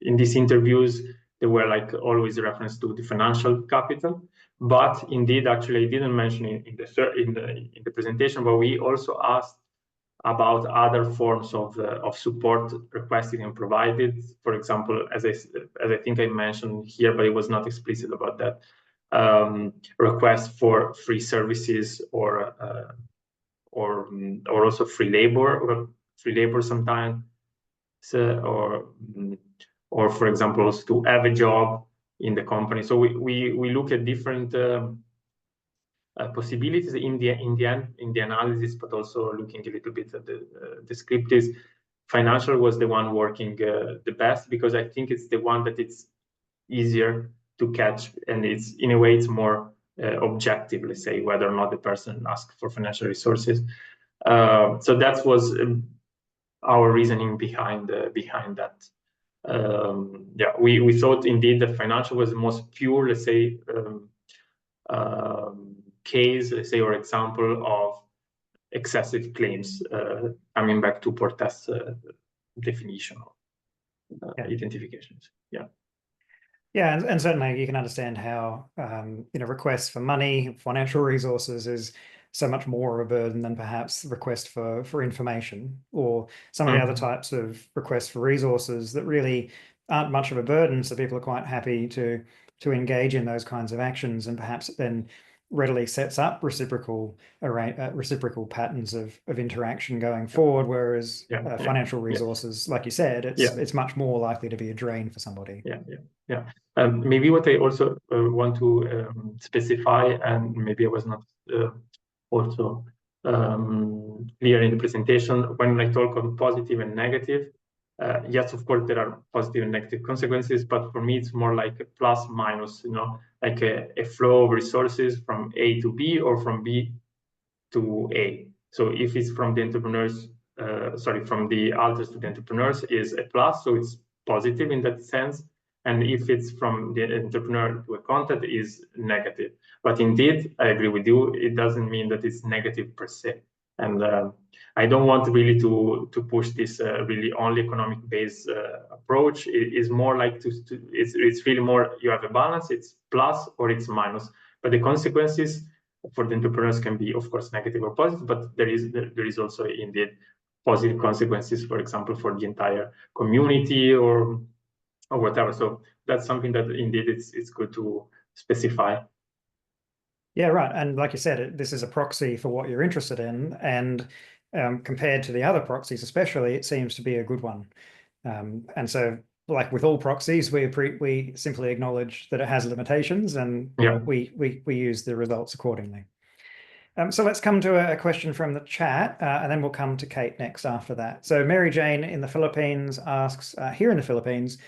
in these interviews, there were like always reference to the financial capital. But indeed, actually, I didn't mention it in the presentation, but we also asked about other forms of support requested and provided. For example, as I think I mentioned here, but it was not explicit about that, request for free services or also free labor sometimes, or for example, also to have a job in the company. So we look at different possibilities in the analysis, but also looking a little bit at the descriptives. Financial was the one working the best, because I think it's the one that it's easier to catch, and it's in a way it's more objective, let's say, whether or not the person asked for financial resources. So that was our reasoning behind that. We thought indeed that financial was the most pure, let's say, case, let's say, or example of excessive claims, coming back to Portas' definition of identifications. Yeah, and certainly you can understand how requests for money, financial resources is so much more of a burden than perhaps the request for information, or some of the other types of requests for resources that really aren't much of a burden. So people are quite happy to engage in those kinds of actions, and perhaps then readily sets up reciprocal patterns of interaction going forward. Whereas financial resources, like you said, it's much more likely to be a drain for somebody. Maybe what I also want to specify, and maybe I was not also clear in the presentation, when I talk on positive and negative, yes, of course, there are positive and negative consequences, but for me, it's more like a plus minus, like a flow of resources from A to B or from B to A. So if it's from the entrepreneurs, from the alters to the entrepreneurs is a plus, so it's positive in that sense. And if it's from the entrepreneur to a content, is negative. But indeed, I agree with you, it doesn't mean that it's negative per se. And I don't want really to push this really only economic-based approach. It is more like it's really more, you have a balance, it's plus or it's minus. But the consequences for the entrepreneurs can be, of course, negative or positive, but there is also indeed positive consequences, for example, for the entire community or whatever. So that's something that indeed it's good to specify. Yeah, right. And like you said, this is a proxy for what you're interested in, and compared to the other proxies, especially, it seems to be a good one. And so, like with all proxies, we simply acknowledge that it has limitations, and we use the results accordingly. So let's come to a question from the chat, and then we'll come to Kate next after that. So Mary Jane in the Philippines asks, here in the Philippines,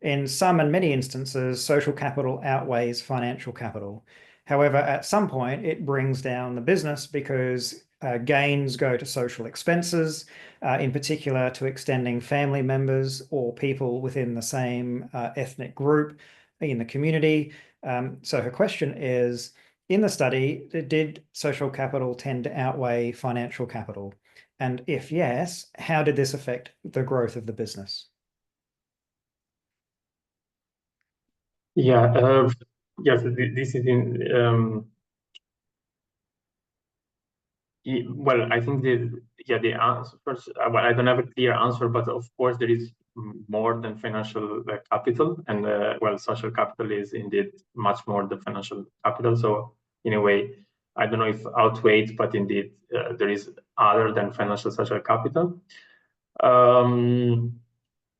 in some and many instances, social capital outweighs financial capital. However, at some point, it brings down the business because gains go to social expenses, in particular to extending family members or people within the same ethnic group in the community. So her question is, in the study, did social capital tend to outweigh financial capital? And if yes, how did this affect the growth of the business? Yes, this is in. Well, I think the answer first. Well, I don't have a clear answer, but of course there is more than financial capital, and social capital is indeed much more than financial capital. So in a way, I don't know if outweighed, but indeed there is other than financial social capital.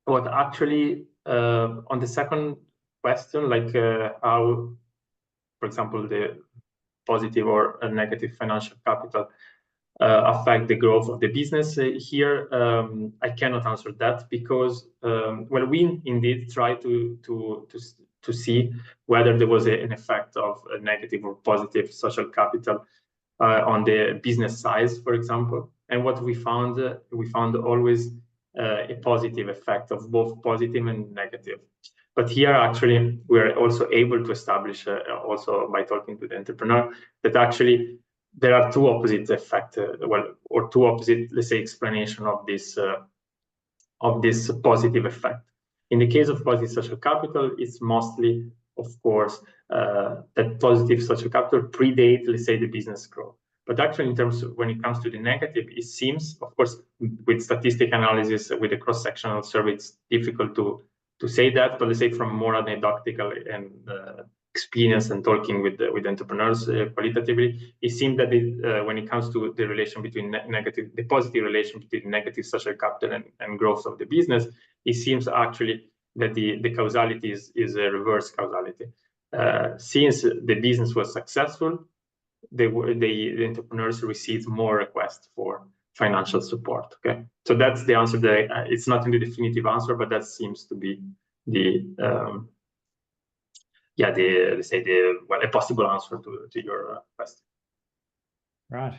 What actually on the second question, like how, for example, the positive or a negative financial capital affect the growth of the business here, I cannot answer that because we indeed try to see whether there was an effect of a negative or positive social capital on the business size, for example. And what we found always a positive effect of both positive and negative. But here, actually, we're also able to establish, also by talking to the entrepreneur, that actually there are two opposite effects, or two opposite, let's say, explanation of this positive effect. In the case of positive social capital, it's mostly, of course, that positive social capital predate, let's say, the business growth. But actually, in terms of when it comes to the negative, it seems, of course, with statistic analysis, with a cross-sectional survey, it's difficult to say that. But let's say from more anecdotal and experience and talking with entrepreneurs qualitatively, it seems that when it comes to the relation between the positive relation between negative social capital and growth of the business, it seems actually that the causality is a reverse causality. Since the business was successful, the entrepreneurs received more requests for financial support. Okay, so that's the answer. It's not in the definitive answer, but that seems to be a possible answer to your question. Right.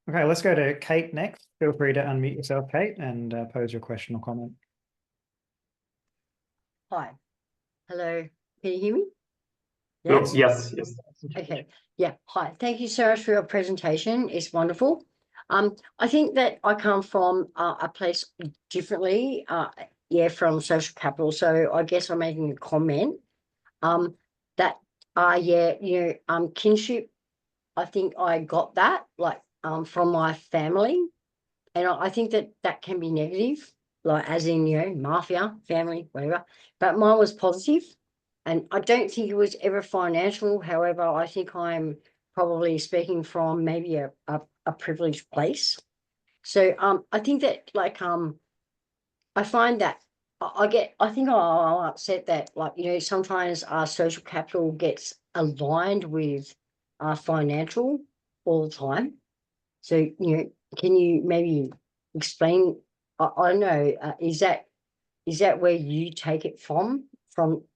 Okay, let's go to Kate next. Feel free to unmute yourself, Kate, and pose your question or comment. Hi. Hello. Can you hear me? Yes. Yes. Okay. Yeah. Hi. Thank you so much for your presentation. It's wonderful. I think that I come from a place differently, from social capital. So I guess I'm making a comment that kinship, I think I got that from my family, and I think that can be negative, like as in mafia, family, whatever. But mine was positive, and I don't think it was ever financial. However, I think I'm probably speaking from maybe a privileged place. So I think that I find that I think I'm upset that sometimes our social capital gets aligned with our financial all the time. So can you maybe explain? I don't know. Is that where you take it from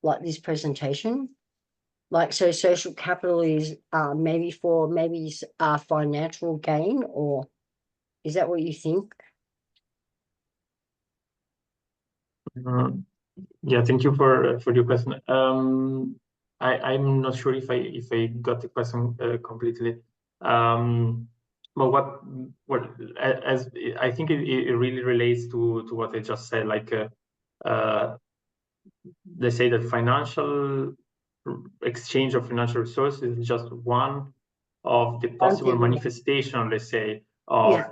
like this presentation? So social capital is maybe financial gain, or is that what you think? Yeah, thank you for your question. I'm not sure if I got the question completely. But as I think it really relates to what I just said. They say that financial exchange of financial resources is just one of the possible manifestation, let's say, of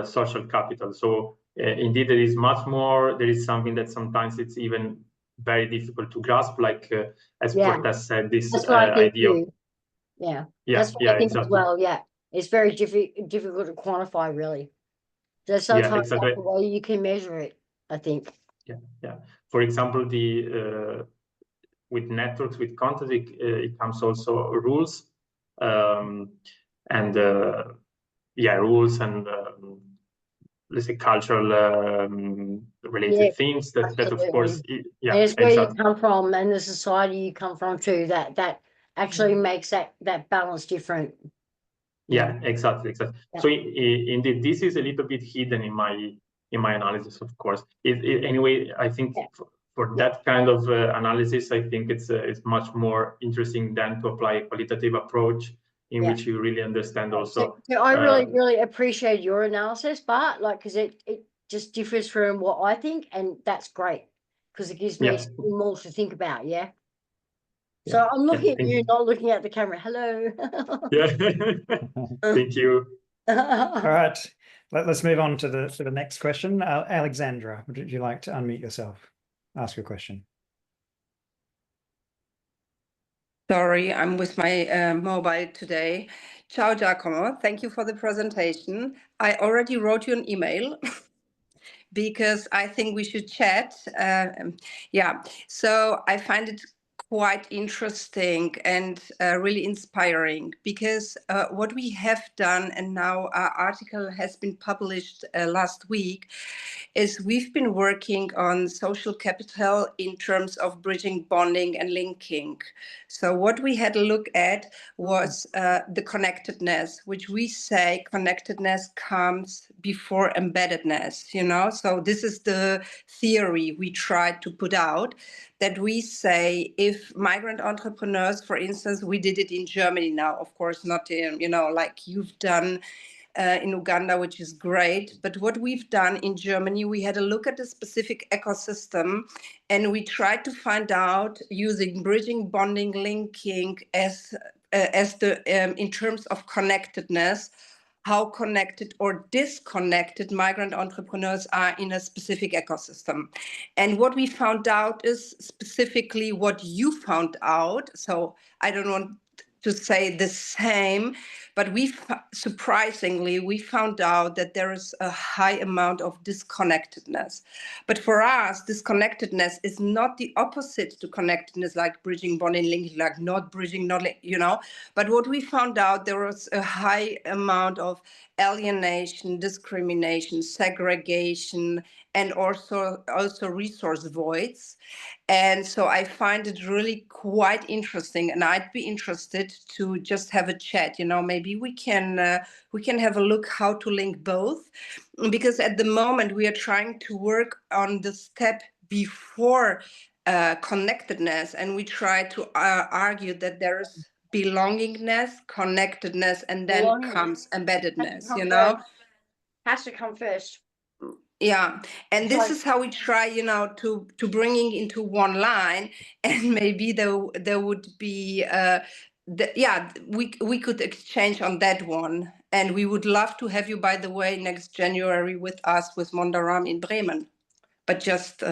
social capital. So indeed, there is much more. There is something that sometimes it's even very difficult to grasp, as Cortez said, this idea. That's what I think exactly. As well. Yeah, it's very difficult to quantify, really. There's sometimes exactly. The way you can measure it, I think. Yeah. For example, with networks, with content, it comes also rules, rules and let's say cultural related things that of course and it's where you come from and the society you come from too, that actually makes that balance different. Exactly. So indeed, this is a little bit hidden in my analysis, of course. Anyway, I think for that kind of analysis, I think it's much more interesting than to apply a qualitative approach in which you really understand also. So I really appreciate your analysis, but because it just differs from what I think, and that's great because it gives me something more to think about. So I'm looking at you, not looking at the camera. Hello. Thank you. All right, let's move on to the next question. Alexandra, would you like to unmute yourself? Ask your question. Sorry, I'm with my mobile today. Ciao, Giacomo. Thank you for the presentation. I already wrote you an email because I think we should chat. So I find it quite interesting and really inspiring, because what we have done, and now our article has been published last week, is we've been working on social capital in terms of bridging, bonding, and linking. So what we had a look at was the connectedness, which we say connectedness comes before embeddedness, you know? So this is the theory we tried to put out, that we say if migrant entrepreneurs, for instance, we did it in Germany now, of course, not in, you know, like you've done in Uganda, which is great. But what we've done in Germany, we had a look at a specific ecosystem, and we tried to find out using bridging, bonding, linking as the in terms of connectedness, how connected or disconnected migrant entrepreneurs are in a specific ecosystem. And what we found out is specifically what you found out. So I don't want to say the same, but surprisingly, we found out that there is a high amount of disconnectedness. But for us, disconnectedness is not the opposite to connectedness, like bridging, bonding, linking, like not bridging, not, you know. But what we found out, there was a high amount of alienation, discrimination, segregation, and also resource voids. And so I find it really quite interesting, and I'd be interested to just have a chat. You know, maybe we can have a look how to link both, because at the moment we are trying to work on the step before connectedness, and we try to argue that there is belongingness, connectedness, and then comes embeddedness. You know, has to come first. Yeah, and this is how we try, you know, to bringing into one line, and maybe there would be, we could exchange on that one, and we would love to have you, by the way, next January with us with Mondaram in Bremen. But just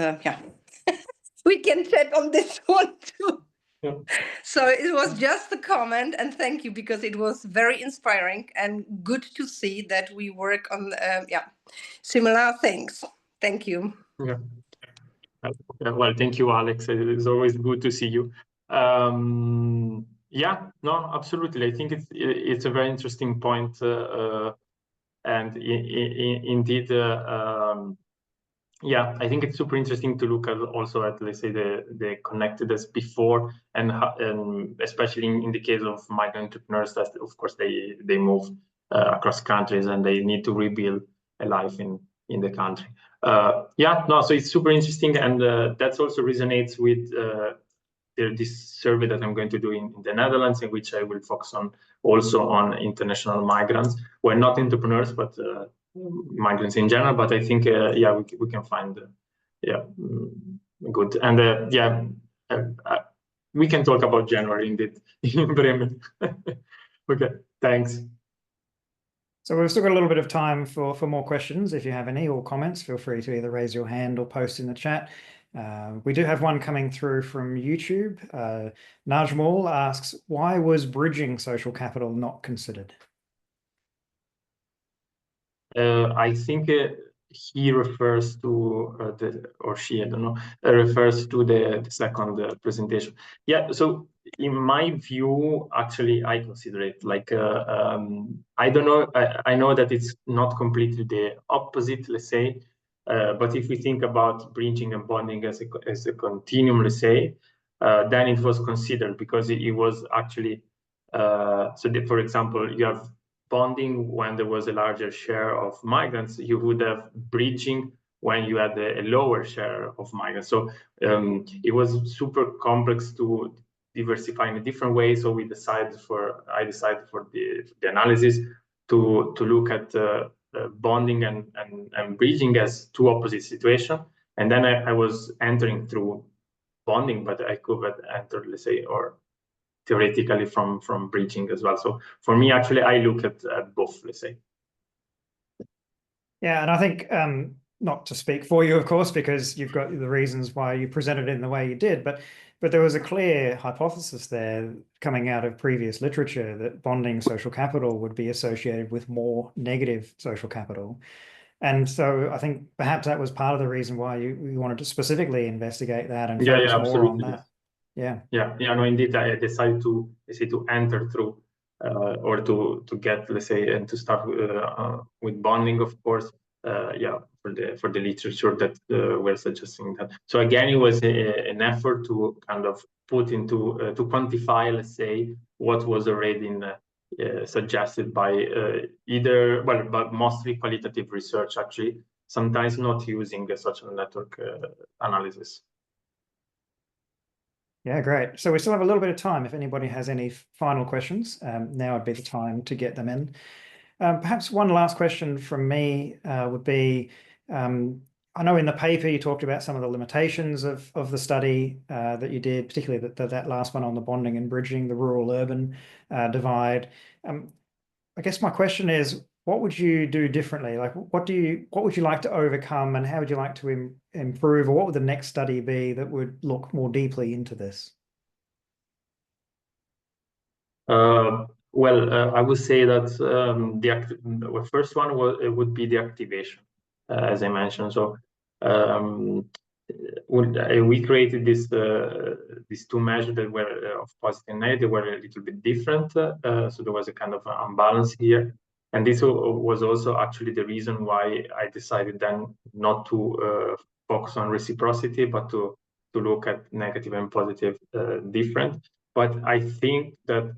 we can chat on this one too. Yeah. So it was just a comment, and thank you, because it was very inspiring and good to see that we work on similar things. Thank you. Yeah. Well, thank you, Alex. It's always good to see you. Yeah, no, absolutely. I think it's a very interesting point, and indeed, yeah, I think it's super interesting to look at also at, let's say, the connectedness before, and especially in the case of migrant entrepreneurs, that of course they move across countries and they need to rebuild a life in the country. Yeah, no, so it's super interesting, and that also resonates with this survey that I'm going to do in the Netherlands, in which I will focus on also on international migrants, well, not entrepreneurs, but migrants in general. But I think yeah, we can find good, and we can talk about January indeed in Bremen. Okay, thanks. So we've still got a little bit of time for more questions. If you have any or comments, feel free to either raise your hand or post in the chat. We do have one coming through from YouTube. Nijmegen asks, why was bridging social capital not considered? I think he refers to or she, I don't know, refers to the second presentation. Yeah, so in my view, actually, I consider it like, I don't know, I know that it's not completely the opposite, let's say, but if we think about bridging and bonding as a continuum, let's say, then it was considered, because it was actually, for example, you have bonding when there was a larger share of migrants, you would have bridging when you had a lower share of migrants. So it was super complex to diversify in a different way. So I decided for the analysis to look at bonding and bridging as two opposite situations. And then I was entering through bonding, but I could have entered, let's say, or theoretically from bridging as well. So for me, actually, I look at both, let's say. Yeah, and I think, not to speak for you, of course, because you've got the reasons why you presented it in the way you did, but there was a clear hypothesis there coming out of previous literature that bonding social capital would be associated with more negative social capital. And so I think perhaps that was part of the reason why you wanted to specifically investigate that and focus more on that. Yeah. Yeah, no, indeed, I decided to, let's say, to enter through or to get, let's say, and to start with bonding, of course. Yeah, for the literature that we're suggesting that. So again, it was an effort to kind of put into to quantify, let's say, what was already suggested by either, well, but mostly qualitative research, actually, sometimes not using a social network analysis. Yeah, great. So we still have a little bit of time. If anybody has any final questions, now would be the time to get them in. Perhaps one last question from me would be, I know in the paper you talked about some of the limitations of the study that you did, particularly that last one on the bonding and bridging the rural-urban divide. I guess my question is, what would you do differently? Like, what would you like to overcome, and how would you like to improve, or what would the next study be that would look more deeply into this? Well, I would say that the first one would be the activation, as I mentioned. So we created these two measures that were of positive and negative. They were a little bit different, so there was a kind of imbalance here. And this was also actually the reason why I decided then not to focus on reciprocity, but to look at negative and positive different. But I think that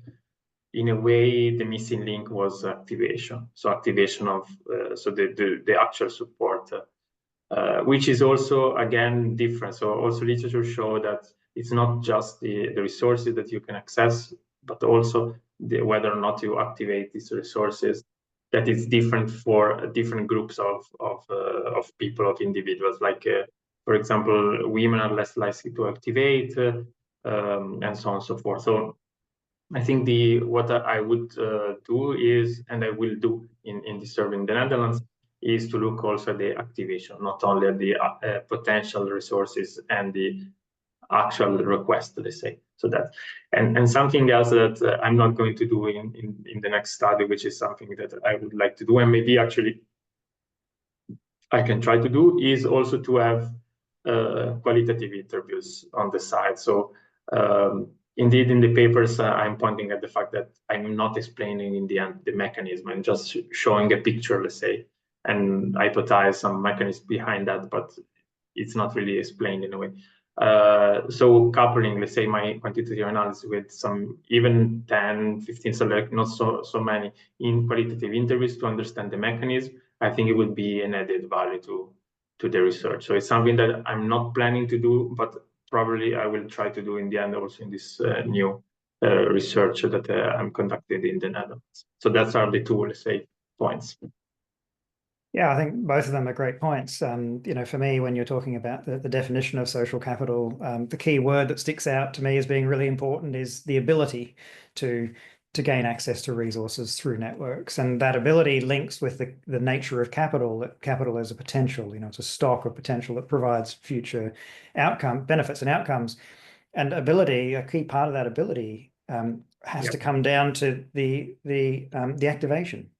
in a way, the missing link was activation. So activation of so the actual support, which is also again different. So also literature show that it's not just the resources that you can access, but also whether or not you activate these resources. That is different for different groups of people, of individuals. Like for example, women are less likely to activate, and so on and so forth. So I think what I would do is, and I will do in this survey in the Netherlands, is to look also at the activation, not only at the potential resources and the actual request, let's say. So that, and something else that I'm not going to do in the next study, which is something that I would like to do, and maybe actually I can try to do, is also to have qualitative interviews on the side. So indeed, in the papers, I'm pointing at the fact that I'm not explaining in the end the mechanism. I'm just showing a picture, let's say, and hypothesize some mechanism behind that, but it's not really explained in a way. So coupling, let's say, my quantitative analysis with some even 10, 15 select, not so many in qualitative interviews to understand the mechanism, I think it would be an added value to the research. So it's something that I'm not planning to do, but probably I will try to do in the end also in this new research that I'm conducting in the Netherlands. So that's are the two, let's say, points. Yeah, I think both of them are great points. You know, for me, when you're talking about the definition of social capital, the key word that sticks out to me as being really important is the ability to gain access to resources through networks. And that ability links with the nature of capital, that capital is a potential, you know, it's a stock of potential that provides future benefits and outcomes. And ability, a key part of that ability, has to come down to the activation.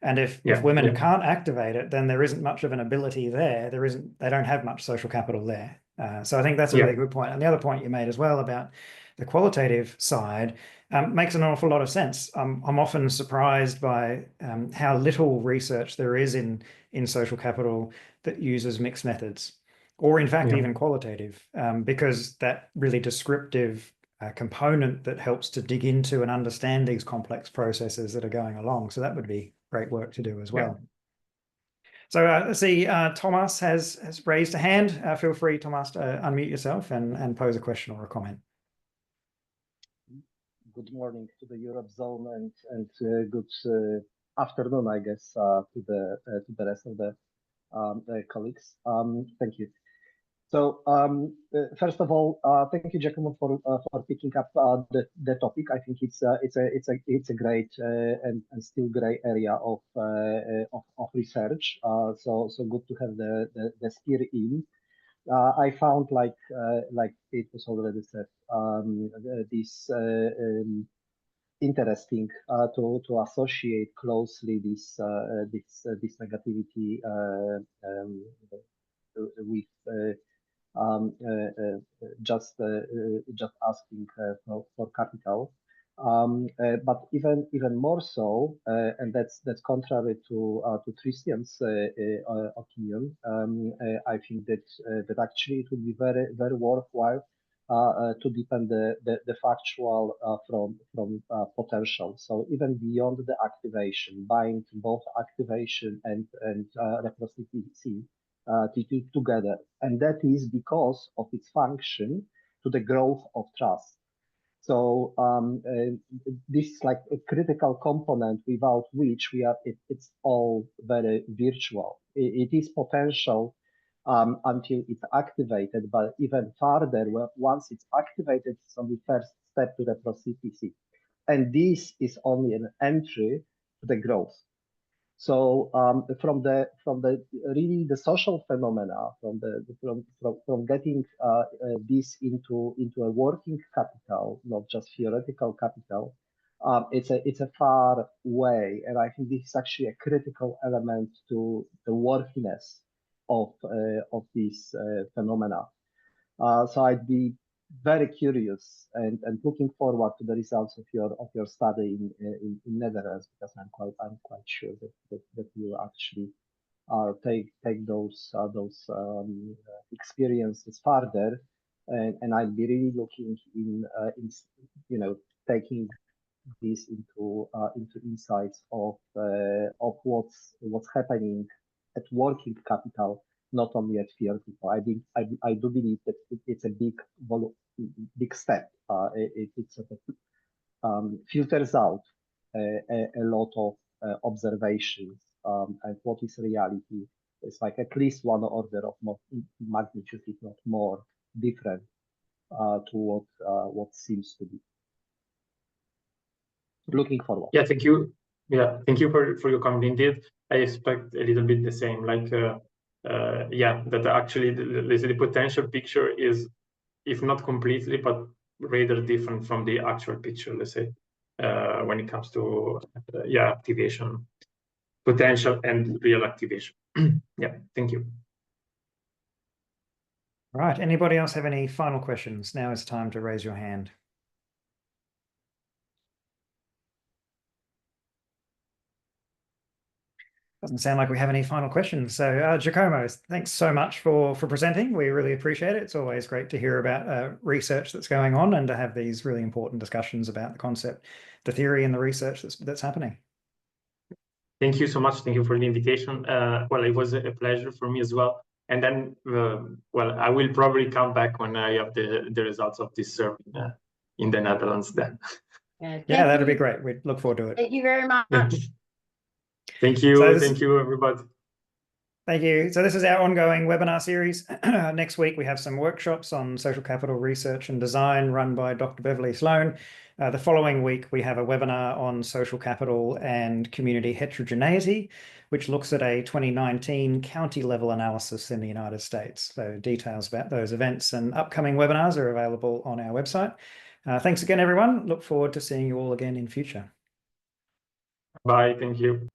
And if women can't activate it, then there isn't much of an ability there. They don't have much social capital there. So I think that's a really good point. And the other point you made as well about the qualitative side makes an awful lot of sense. I'm often surprised by how little research there is in social capital that uses mixed methods, or in fact even qualitative, because that really descriptive component that helps to dig into and understand these complex processes that are going along. So that would be great work to do as well. So let's see, Thomas has raised a hand. Feel free, Thomas, to unmute yourself and pose a question or a comment. Good morning to the Europe zone and good afternoon, I guess, to the rest of the colleagues. Thank you. So first of all, thank you, Giacomo, for picking up the topic. I think it's a great and still great area of research. So good to have the steer in. I found, like it was already said, this interesting to associate closely this negativity with just asking for capital. But even more so, and that's contrary to Tristian's opinion. I think that actually it would be very worthwhile to deepen the factual from potential. So even beyond the activation, buying both activation and reciprocity together, and that is because of its function to the growth of trust. So this is like a critical component without which it's all very virtual. It is potential until it's activated, but even further, once it's activated, it's only first step to the reciprocity. And this is only an entry to the growth. So from the really the social phenomena, from getting this into a working capital, not just theoretical capital, it's a far way, and I think this is actually a critical element to the worthiness of these phenomena. So I'd be very curious and looking forward to the results of your study in Netherlands, because I'm quite sure that you actually take those experiences further, and I'd be really looking in taking this into insights of what's happening at working capital, not only at theoretical. I do believe that it's a big step. It sort of filters out a lot of observations, and what is reality. It's like at least one order of magnitude, if not more, different to what seems to be. Looking forward. Yeah, thank you. Yeah, thank you for your comment. Indeed, I expect a little bit the same. Like, yeah, that actually the potential picture is, if not completely, but rather different from the actual picture. Let's say, when it comes to yeah, activation potential and real activation. Yeah, thank you. All right. Anybody else have any final questions? Now is the time to raise your hand. Doesn't sound like we have any final questions. So Giacomo, thanks so much for presenting. We really appreciate it. It's always great to hear about research that's going on and to have these really important discussions about the concept, the theory and the research that's happening. Thank you so much. Thank you for the invitation. Well, it was a pleasure for me as well. And then, well, I will probably come back when I have the results of this survey in the Netherlands then. Yeah, that'd be great. We'd look forward to it. Thank you very much. Thank you. Thank you, everybody. Thank you. So this is our ongoing webinar series. Next week, we have some workshops on social capital research and design run by Dr. Beverly Sloan. The following week, we have a webinar on social capital and community heterogeneity, which looks at a 2019 county level analysis in the United States. So details about those events and upcoming webinars are available on our website. Thanks again, everyone. Look forward to seeing you all again in future. Bye. Thank you.